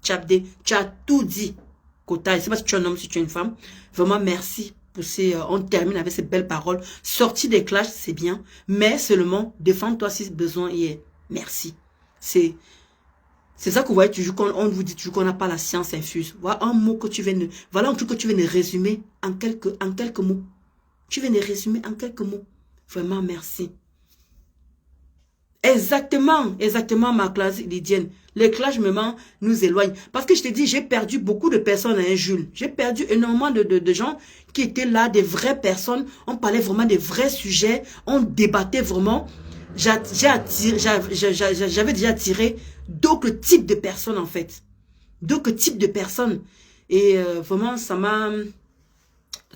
Tu as tout dit. Kota, je ne sais pas si tu es un homme, si tu es une femme. Vraiment, merci. On termine avec ces belles paroles. Sortir des classes, c'est bien. Mais seulement défends-toi si besoin y est. Merci. C'est ça que vous voyez toujours quand on vous dit toujours qu'on n'a pas la science infuse. Voilà un mot que tu viens de, voilà un truc que tu viens de résumer en quelques mots. Tu viens de résumer en quelques mots. Vraiment, merci. Exactement, ma classe lydienne. Les clashs vraiment nous éloignent. Parce que je te dis, j'ai perdu beaucoup de personnes à un Jules. J'ai perdu énormément de gens qui étaient là, des vraies personnes. On parlait vraiment des vrais sujets. On débattait vraiment. J'avais déjà attiré d'autres types de personnes en fait. D'autres types de personnes. Et vraiment, ça m'a,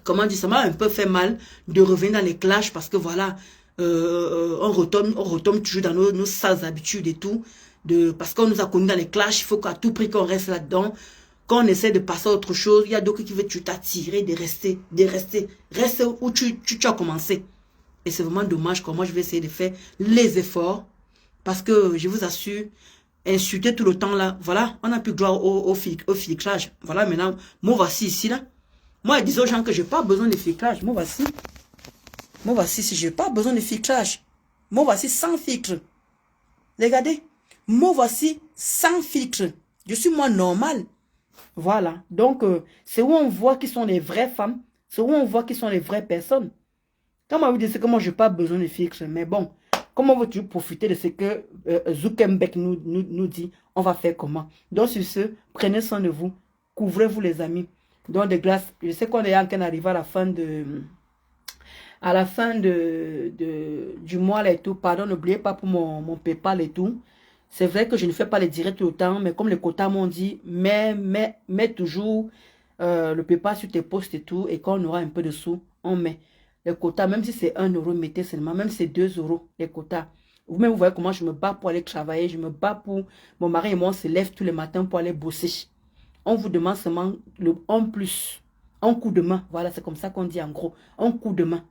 comment dire, ça m'a un peu fait mal de revenir dans les clashs parce que voilà, on retombe toujours dans nos sales habitudes et tout. Parce qu'on nous a connus dans les clashs, il faut qu'à tout prix qu'on reste là-dedans. Quand on essaie de passer à autre chose, il y a d'autres qui veulent t'attirer, de rester. Reste où tu as commencé. Et c'est vraiment dommage que moi, je vais essayer de faire les efforts. Parce que, je vous assure, insulter tout le temps là, voilà, on n'a plus droit au filtrage. Voilà, maintenant, moi, voici ici là. Moi, je dis aux gens que je n'ai pas besoin de filtrage. Moi, voici, si je n'ai pas besoin de filtrage. Moi, voici sans filtre. Regardez. Moi, voici sans filtre. Je suis moi normal. Voilà. Donc, c'est où on voit qui sont les vraies femmes. C'est où on voit qui sont les vraies personnes. Quand on vous dit que moi, je n'ai pas besoin de filtre. Mais bon, comment veux-tu profiter de ce que Zuckerberg nous dit? On va faire comment? Donc, sur ce, prenez soin de vous. Couvrez-vous, les amis. Donc, de grâce, je sais qu'on est en train d'arriver à la fin à la fin du mois là et tout, pardon, n'oubliez pas pour mon PayPal et tout. C'est vrai que je ne fais pas les directs tout le temps, mais comme les quotas m'ont dit, mets toujours le PayPal sur tes posts et tout, et quand on aura un peu de sous, on met les quotas, même si c'est 1 euro, mettez seulement, même si c'est 2 euros, les quotas. Vous-même, vous voyez comment je me bats pour aller travailler, je me bats pour... Mon mari et moi, on se lève tous les matins pour aller bosser. On vous demande seulement le en plus, un coup de main. Voilà, c'est comme ça qu'on dit en gros, un coup de main.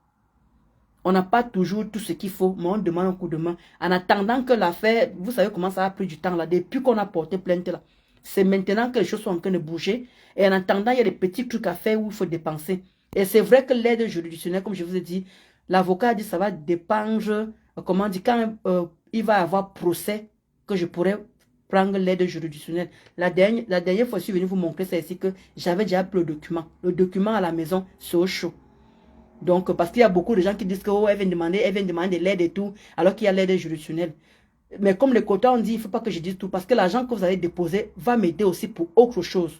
On n'a pas toujours tout ce qu'il faut, mais on demande un coup de main. En attendant que l'affaire, vous savez comment ça a pris du temps là, depuis qu'on a porté plainte là. C'est maintenant que les choses sont en train de bouger. Et en attendant, il y a des petits trucs à faire où il faut dépenser. Et c'est vrai que l'aide juridictionnelle, comme je vous ai dit, l'avocat a dit ça va dépendre, comment dire, quand il va avoir procès, que je pourrais prendre l'aide juridictionnelle. La dernière fois, je suis venu vous montrer ça ici, que j'avais déjà pris le document. Le document à la maison, c'est au chaud. Donc, parce qu'il y a beaucoup de gens qui disent que oh, elle vient demander de l'aide et tout, alors qu'il y a l'aide juridictionnelle. Mais comme les quotas ont dit, il ne faut pas que je dise tout, parce que l'argent que vous allez déposer va m'aider aussi pour autre chose.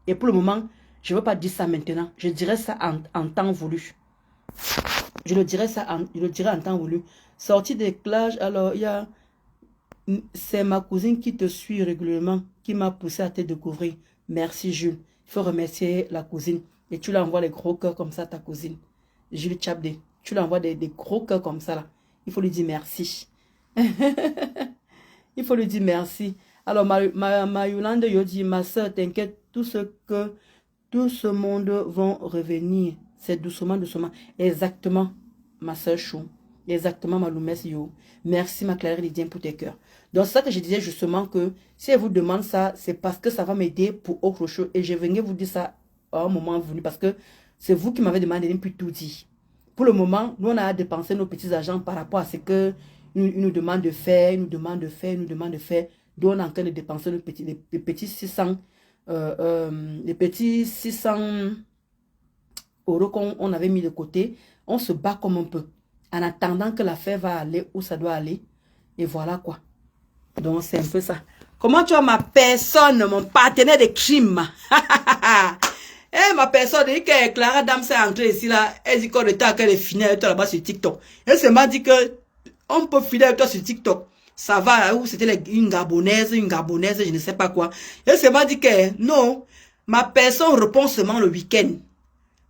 Et pour le moment, je ne veux pas dire ça maintenant. Je dirai ça en temps voulu. Je le dirai en temps voulu. Sortie d'éclage, alors il y a... C'est ma cousine qui te suit régulièrement, qui m'a poussé à te découvrir. Merci Jules. Il faut remercier la cousine. Et tu lui envoies les gros cœurs comme ça à ta cousine. Jules Chabdé. Tu lui envoies des gros cœurs comme ça là. Il faut lui dire merci. Il faut lui dire merci. Alors, ma Yolande yo dit, ma soeur, t'inquiète, tout ce monde vont revenir. C'est doucement, doucement. Exactement, ma soeur Chou. Exactement, ma Loumès yo. Merci, ma Claire Lydien, pour tes cœurs. Donc, c'est ça que je disais justement que si elle vous demande ça, c'est parce que ça va m'aider pour autre chose. Et je venais vous dire ça à un moment venu parce que c'est vous qui m'avez demandé de ne plus tout dire. Pour le moment, nous, on a dépensé nos petits argents par rapport à ce que nous demande de faire, nous demande de faire. Donc, on est en train de dépenser les petits 600 euros qu'on avait mis de côté. On se bat comme on peut. En attendant que l'affaire va aller où ça doit aller. Et voilà quoi. Donc, c'est un peu ça. Comment tu vois ma personne, mon partenaire de crime? Eh, ma personne, dit que Clara Dame s'est entrée ici là. Elle dit qu'on était à qu'elle est finie avec toi là-bas sur TikTok. Elle m'a dit que on peut filer avec toi sur TikTok. Ça va, ou c'était une Gabonaise, je ne sais pas quoi. Elle m'a dit que non, ma personne répond seulement le week-end.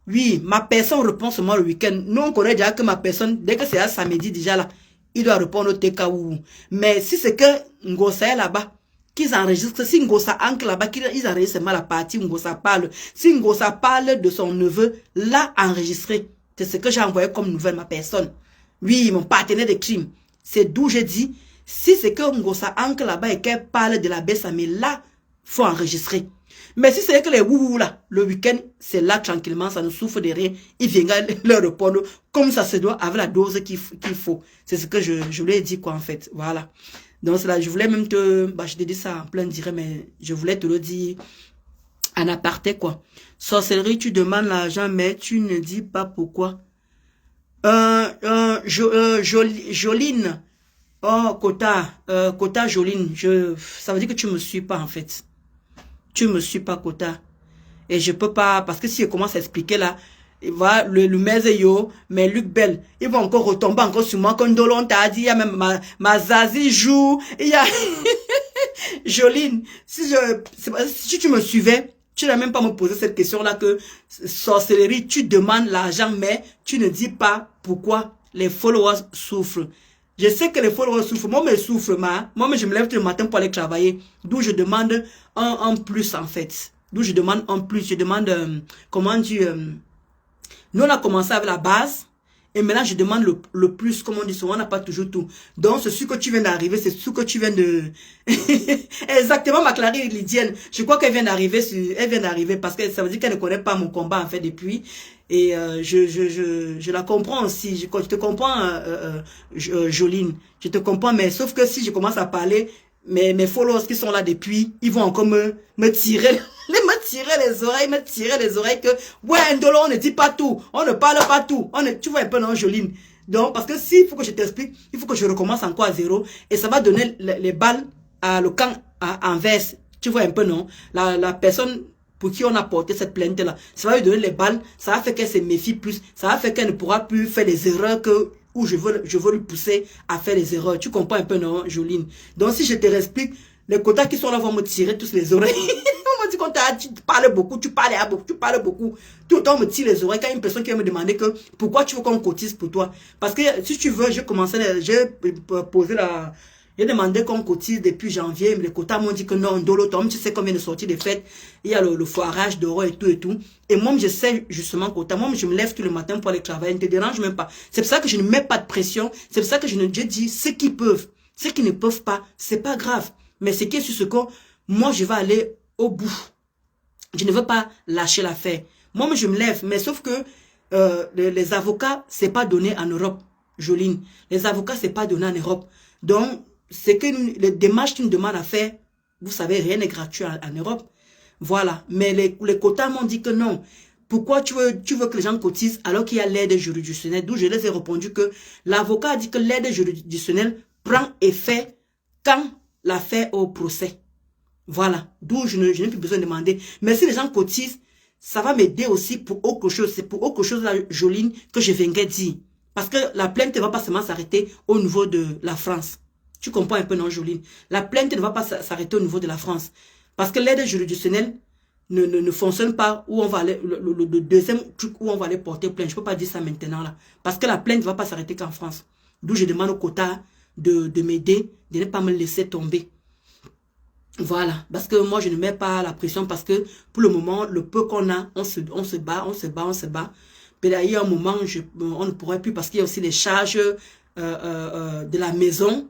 Oui, ma personne répond seulement le week-end. Nous, on connaît déjà que ma personne, dès que c'est un samedi déjà là, il doit répondre au TKU. Mais si c'est que Ngosa est là-bas, qu'ils enregistrent, si Ngosa ancre là-bas, qu'ils enregistrent seulement la partie où Ngosa parle. Si Ngosa parle de son neveu, là, enregistré. C'est ce que j'ai envoyé comme nouvelle ma personne. Oui, mon partenaire de crime. C'est d'où je dis, si c'est que Ngosa ancre là-bas et qu'elle parle de la Bessame, là, faut enregistrer. Mais si c'est que les wouhou là, le week-end, c'est là tranquillement, ça ne souffre de rien. Il viendra leur répondre comme ça se doit, avec la dose qu'il faut. C'est ce que je lui ai dit quoi en fait. Voilà. Donc c'est là, je voulais même te... Bah, je t'ai dit ça en plein direct, mais je voulais te le dire en aparté quoi. Sorcellerie, tu demandes l'argent, mais tu ne dis pas pourquoi. Joline. Oh, Kota Joline. Ça veut dire que tu me suis pas en fait. Tu me suis pas, Kota. Et je peux pas, parce que si je commence à expliquer là, il va, le Mezeyo, mais Luc Bell, ils vont encore retomber encore sur moi, comme Dolon t'a dit, il y a même ma Zazie joue, il y a, Joline, si tu me suivais, tu n'as même pas me poser cette question-là que, sorcellerie, tu demandes l'argent, mais tu ne dis pas pourquoi les followers souffrent. Je sais que les followers souffrent. Moi, je souffre, moi, je me lève tout le matin pour aller travailler. D'où je demande un plus, en fait. D'où je demande un plus. Je demande, comment dire, nous, on a commencé avec la base. Et maintenant, je demande le plus, comme on dit souvent, on n'a pas toujours tout. Donc, c'est ce que tu viens d'arriver, c'est ce que tu viens de... Exactement, ma Clary Lydienne. Je crois qu'elle vient d'arriver, parce que ça veut dire qu'elle ne connaît pas mon combat, en fait, depuis. Et je la comprends aussi. Je te comprends, Joline. Je te comprends, mais sauf que si je commence à parler, mes followers qui sont là depuis, ils vont encore me tirer les oreilles que, ouais, Ndolo, on ne dit pas tout, on ne parle pas tout, tu vois un peu, non, Joline. Donc, parce que s'il faut que je t'explique, il faut que je recommence encore à zéro, et ça va donner les balles à le camp envers, tu vois un peu, non? La personne pour qui on a porté cette plainte-là. Ça va lui donner les balles, ça va faire qu'elle se méfie plus, ça va faire qu'elle ne pourra plus faire les erreurs où je veux lui pousser à faire les erreurs. Tu comprends un peu, non, Joline? Donc, si je te explique, les quotas qui sont là vont me tirer tous les oreilles. On me dit quand tu parles beaucoup, tu parles beaucoup. Tout le temps, on me tire les oreilles quand il y a une personne qui va me demander que pourquoi tu veux qu'on cotise pour toi. Parce que si tu veux, j'ai posé la... J'ai demandé qu'on cotise depuis janvier, mais les quotas m'ont dit que non, Ndolo Tom, tu sais combien de sorties de fêtes, il y a le foirage d'euros et tout et tout. Et moi, je sais justement quota. Moi, je me lève tout le matin pour aller travailler, ne te dérange même pas. C'est pour ça que je ne mets pas de pression. C'est pour ça que je dis ceux qui peuvent. Ceux qui ne peuvent pas, c'est pas grave. Mais ce qui est sur ce qu'on, moi, je vais aller au bout. Je ne veux pas lâcher l'affaire. Moi, je me lève, mais sauf que les avocats, c'est pas donné en Europe, Joline. Les avocats, c'est pas donné en Europe. Donc, c'est que les démarches qu'une demande à faire, vous savez, rien n'est gratuit en Europe. Voilà. Mais les quotas m'ont dit que non. Pourquoi tu veux que les gens cotisent alors qu'il y a l'aide juridictionnelle? D'où je les ai répondu que l'avocat a dit que l'aide juridictionnelle prend effet quand l'affaire au procès. Voilà. D'où je n'ai plus besoin de demander. Mais si les gens cotisent, ça va m'aider aussi pour autre chose. C'est pour autre chose, la Joline, que je viendrai dire. Parce que la plainte ne va pas seulement s'arrêter au niveau de la France. Tu comprends un peu, non, Joline? La plainte ne va pas s'arrêter au niveau de la France. Parce que l'aide juridictionnelle ne fonctionne pas où on va aller, le deuxième truc où on va aller porter plainte. Je ne peux pas dire ça maintenant, là. Parce que la plainte ne va pas s'arrêter qu'en France. D'où je demande au quota de m'aider, de ne pas me laisser tomber. Voilà, parce que moi je ne mets pas la pression parce que pour le moment, le peu qu'on a, on se bat. Mais là, il y a un moment, on ne pourrait plus parce qu'il y a aussi les charges de la maison.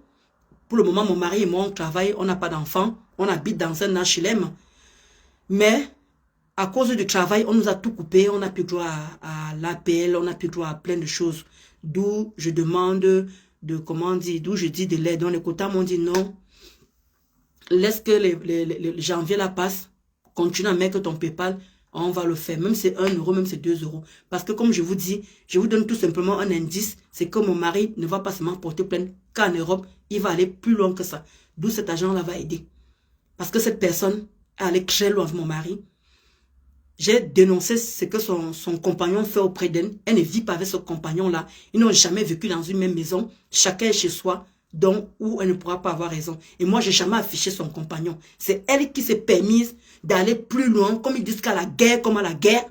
Pour le moment, mon mari et moi, on travaille, on n'a pas d'enfants, on habite dans un HLM. Mais à cause du travail, on nous a tout coupé, on n'a plus droit à l'APL, on n'a plus droit à plein de choses. D'où je demande d'où je dis de l'aide. Donc les quotas m'ont dit non. Laisse que les janvier là passe, continue à mettre ton PayPal, on va le faire. Même c'est 1 euro, même c'est 2 euros. Parce que comme je vous dis, je vous donne tout simplement un indice, c'est que mon mari ne va pas seulement porter plainte qu'en Europe, il va aller plus loin que ça. D'où cet agent-là va aider. Parce que cette personne est allée très loin avec mon mari. J'ai dénoncé ce que son compagnon fait auprès d'elle. Elle ne vit pas avec son compagnon-là. Ils n'ont jamais vécu dans une même maison. Chacun est chez soi. Donc, où elle ne pourra pas avoir raison. Et moi, j'ai jamais affiché son compagnon. C'est elle qui s'est permise d'aller plus loin. Comme ils disent qu'à la guerre, comme à la guerre,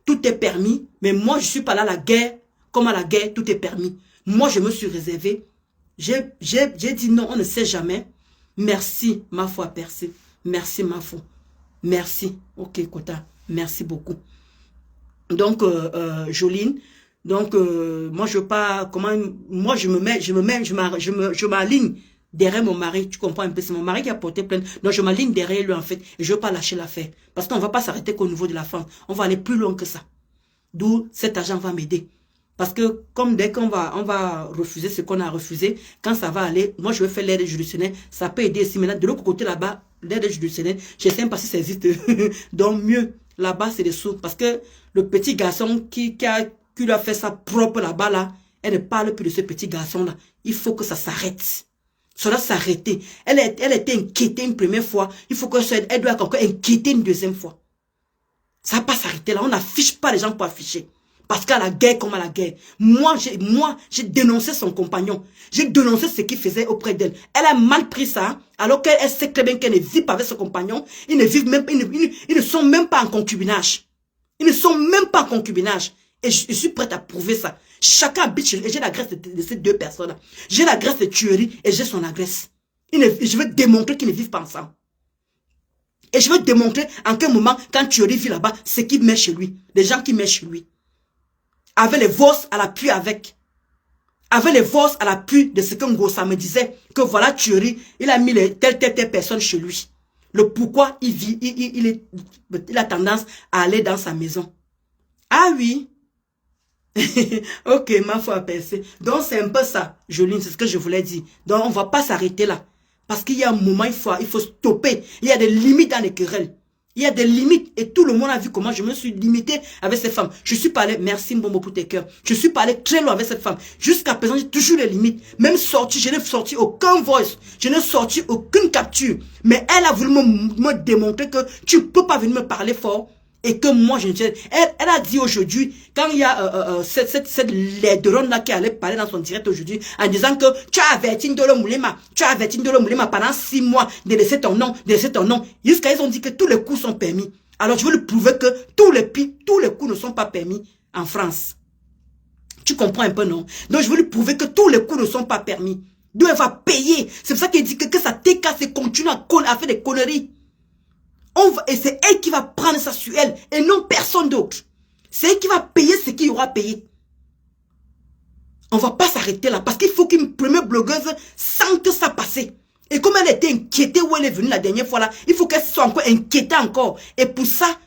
tout est permis. Mais moi, je suis pas là à la guerre. Comme à la guerre, tout est permis. Moi, je me suis réservé. J'ai dit non, on ne sait jamais. Merci, ma foi percée. Merci, ma foi. Merci. Ok, Kota. Merci beaucoup. Donc, Joline, donc, moi, je veux pas, moi, je m'aligne derrière mon mari. Tu comprends un peu? C'est mon mari qui a porté plainte. Donc, je m'aligne derrière lui, en fait. Et je veux pas lâcher l'affaire. Parce qu'on va pas s'arrêter qu'au niveau de la France. On va aller plus loin que ça. D'où cet agent va m'aider. Parce que, comme dès qu'on va refuser ce qu'on a refusé, quand ça va aller, moi, je vais faire l'aide juridictionnelle. Ça peut aider ici. Maintenant, de l'autre côté, là-bas, l'aide juridictionnelle, je sais même pas si ça existe. Donc, mieux. Là-bas, c'est des sous. Parce que le petit garçon qui lui a fait sa propre là-bas, là, elle ne parle plus de ce petit garçon-là. Il faut que ça s'arrête. Ça doit s'arrêter. Elle était inquiétée une première fois. Il faut elle doit encore inquiéter une deuxième fois. Ça ne va pas s'arrêter là. On n'affiche pas les gens pour afficher. Parce qu'à la guerre comme à la guerre. Moi, j'ai dénoncé son compagnon. J'ai dénoncé ce qu'il faisait auprès d'elle. Elle a mal pris ça, alors qu'elle sait très bien qu'elle ne vit pas avec son compagnon. Ils ne sont même pas en concubinage. Ils ne sont même pas en concubinage. Et je suis prête à prouver ça. Chacun habite chez lui. Et j'ai l'adresse de ces deux personnes-là. J'ai l'adresse de tuerie et j'ai son adresse. Je veux démontrer qu'ils ne vivent pas ensemble. Et je veux démontrer en quel moment, quand tuerie vit là-bas, c'est qui met chez lui. Les gens qui mettent chez lui. Avec les voix à l'appui avec. Avec les voix à l'appui de ce que Ngossa me disait. Que voilà, tuerie, il a mis telle personne chez lui. Le pourquoi il vit, il a tendance à aller dans sa maison. Ah oui. Ok, ma foi percée. Donc c'est un peu ça, Joline, c'est ce que je voulais dire. Donc on ne va pas s'arrêter là. Parce qu'il y a un moment, il faut stopper. Il y a des limites dans les querelles. Il y a des limites et tout le monde a vu comment je me suis limité avec cette femme. Je suis pas allé, merci Mbombo pour tes cœurs. Je suis pas allé très loin avec cette femme. Jusqu'à présent, j'ai toujours les limites. Même sorti, je n'ai sorti aucun voice. Je n'ai sorti aucune capture. Mais elle a voulu me démontrer que tu ne peux pas venir me parler fort. Et que moi, je ne sais. Elle a dit aujourd'hui, quand il y a cette laideronne là qui allait parler dans son direct aujourd'hui, en disant que tu as averti Ndolo Moulema, pendant 6 mois de laisser ton nom, Jusqu'à ils ont dit que tous les coups sont permis. Alors je veux lui prouver que tous les coups ne sont pas permis en France. Tu comprends un peu, non? Donc je veux lui prouver que tous les coups ne sont pas permis. Donc elle va payer. C'est pour ça qu'elle dit que ça TK se continue à faire des conneries. Et c'est elle qui va prendre ça sur elle et non personne d'autre. C'est elle qui va payer ce qu'il y aura payé. On va pas s'arrêter là parce qu'il faut qu'une première blogueuse sente ça passer. Et comme elle était inquiétée où elle est venue la dernière fois là, il faut qu'elle soit encore inquiétée encore. Et pour ça,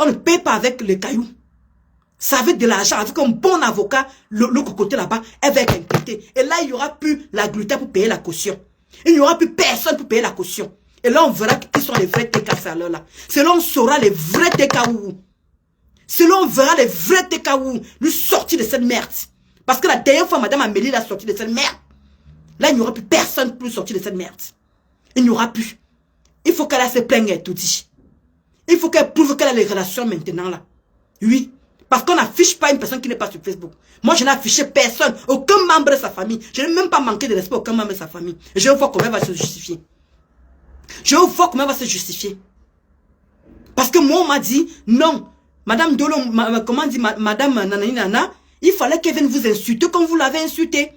on ne paye pas avec le caillou. Ça avec de l'argent, avec un bon avocat, l'autre côté là-bas, elle va être inquiétée. Et là, il n'y aura plus la gluten pour payer la caution. Il n'y aura plus personne pour payer la caution. Et là, on verra qui sont les vrais TK saleurs là. C'est là on saura les vrais TKou. C'est là on verra les vrais TKou. Lui sortir de cette merde. Parce que la dernière fois, Madame Amélie l'a sorti de cette merde. Là, il n'y aura plus personne pour sortir de cette merde. Il n'y aura plus. Il faut qu'elle se plaigne et tout dit. Il faut qu'elle prouve qu'elle a les relations maintenant là. Oui. Parce qu'on n'affiche pas une personne qui n'est pas sur Facebook. Moi, je n'ai affiché personne. Aucun membre de sa famille. Je n'ai même pas manqué de respect à aucun membre de sa famille. Et je vais voir comment elle va se justifier. Je vais voir comment elle va se justifier. Parce que moi, on m'a dit, non, Madame Dolo, comment dit, Madame Nanani Nana, il fallait qu'elle vienne vous insulter comme vous l'avez insulté.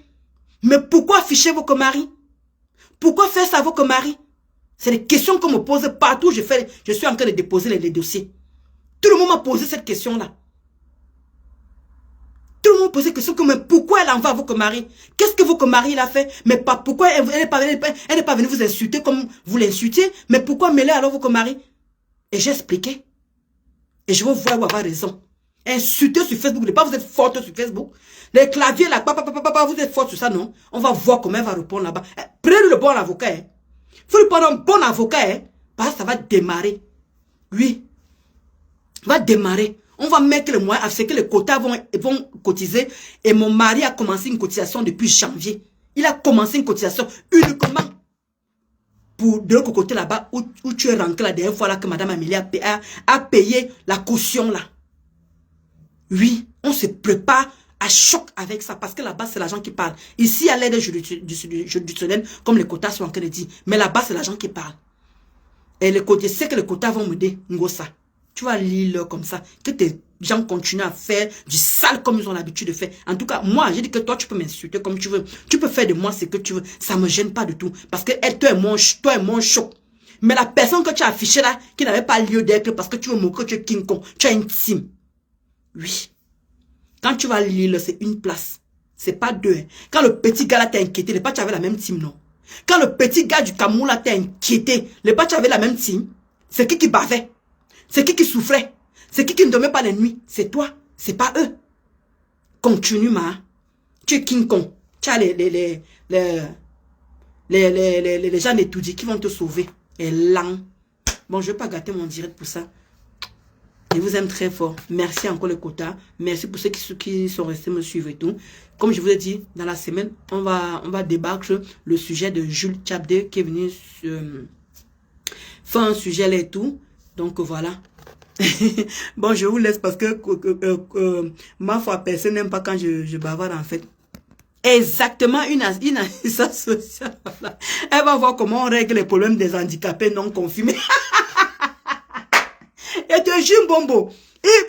Mais pourquoi afficher vos maris? Pourquoi faire ça à vos maris? C'est des questions qu'on me pose partout. Je suis en train de déposer les dossiers. Tout le monde m'a posé cette question-là. Tout le monde posait la question, mais pourquoi elle envoie à vos maris? Qu'est-ce que vos maris l'a fait? Mais pas pourquoi elle n'est pas venue vous insulter comme vous l'insultez? Mais pourquoi mêler alors vos maris? Et j'ai expliqué. Et je vais voir avoir raison. Insulter sur Facebook, ne pas vous êtes forte sur Facebook. Les claviers là, vous êtes forte sur ça, non? On va voir comment elle va répondre là-bas. Prenez le bon avocat. Il faut lui prendre un bon avocat. Parce que ça va démarrer. Oui. Va démarrer. On va mettre les moyens à ce que les quotas vont cotiser. Et mon mari a commencé une cotisation depuis janvier. Il a commencé une cotisation uniquement pour de l'autre côté là-bas où tu es rentré la dernière fois là que Madame Amélie a payé la caution là. Oui, on se prépare à choc avec ça parce que là-bas c'est l'argent qui parle. Ici, il y a l'aide juridictionnelle comme les quotas sont en train de dire. Mais là-bas c'est l'argent qui parle. Et les quotas, c'est que les quotas vont me dire, Ngosa. Tu vas lire comme ça, que tes gens continuent à faire du sale comme ils ont l'habitude de faire. En tout cas, moi, j'ai dit que toi, tu peux m'insulter comme tu veux. Tu peux faire de moi ce que tu veux. Ça ne me gêne pas du tout. Parce que toi et mon choc. Mais la personne que tu as affichée là, qui n'avait pas lieu d'être parce que tu veux montrer que tu es King Kong, tu es intime. Oui. Quand tu vas lire, c'est une place. C'est pas deux. Quand le petit gars là t'a inquiété, les pas tu avais la même team, non? Quand le petit gars du Cameroun là t'a inquiété, les pas tu avais la même team. C'est qui bavait? C'est qui souffrait? C'est qui ne dormait pas la nuit? C'est toi. C'est pas eux. Continue, ma. Tu es King Kong. Tu as les gens d'étudier qui vont te sauver. Et lent. Bon, je ne vais pas gâter mon direct pour ça. Je vous aime très fort. Merci encore les quotas. Merci pour ceux qui sont restés me suivre et tout. Comme je vous ai dit, dans la semaine, on va débattre le sujet de Jules Tchabde qui est venu faire un sujet là et tout. Donc voilà. Bon, je vous laisse parce que ma foi, personne n'aime pas quand je bavarde en fait. Exactement, une assistance sociale. Voilà. Elle va voir comment on règle les problèmes des handicapés non confirmés. Et te jure, Bombo.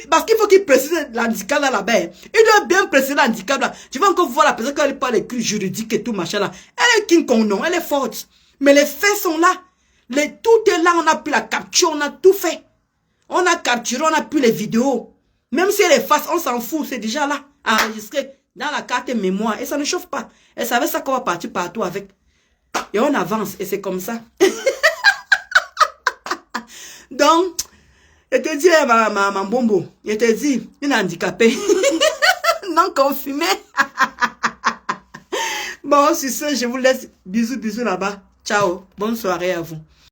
Parce qu'il faut qu'il précise l'handicap là-bas. Il doit bien préciser l'handicap là. Tu vas encore voir la personne quand elle parle des cris juridiques et tout machin là. Elle est King Kong, non, elle est forte. Mais les faits sont là. Tout est là, on a pris la capture, on a tout fait. On a capturé, on a pris les vidéos. Même si elle est face, on s'en fout, c'est déjà là, enregistré dans la carte mémoire. Et ça ne chauffe pas. Elle savait ça qu'on va partir partout avec. Et on avance, et c'est comme ça. Donc, je te dis, ma Bombo, je te dis, une handicapée. Non confirmée. Bon, sur ce, je vous laisse. Bisous, bisous là-bas. Ciao. Bonne soirée à vous.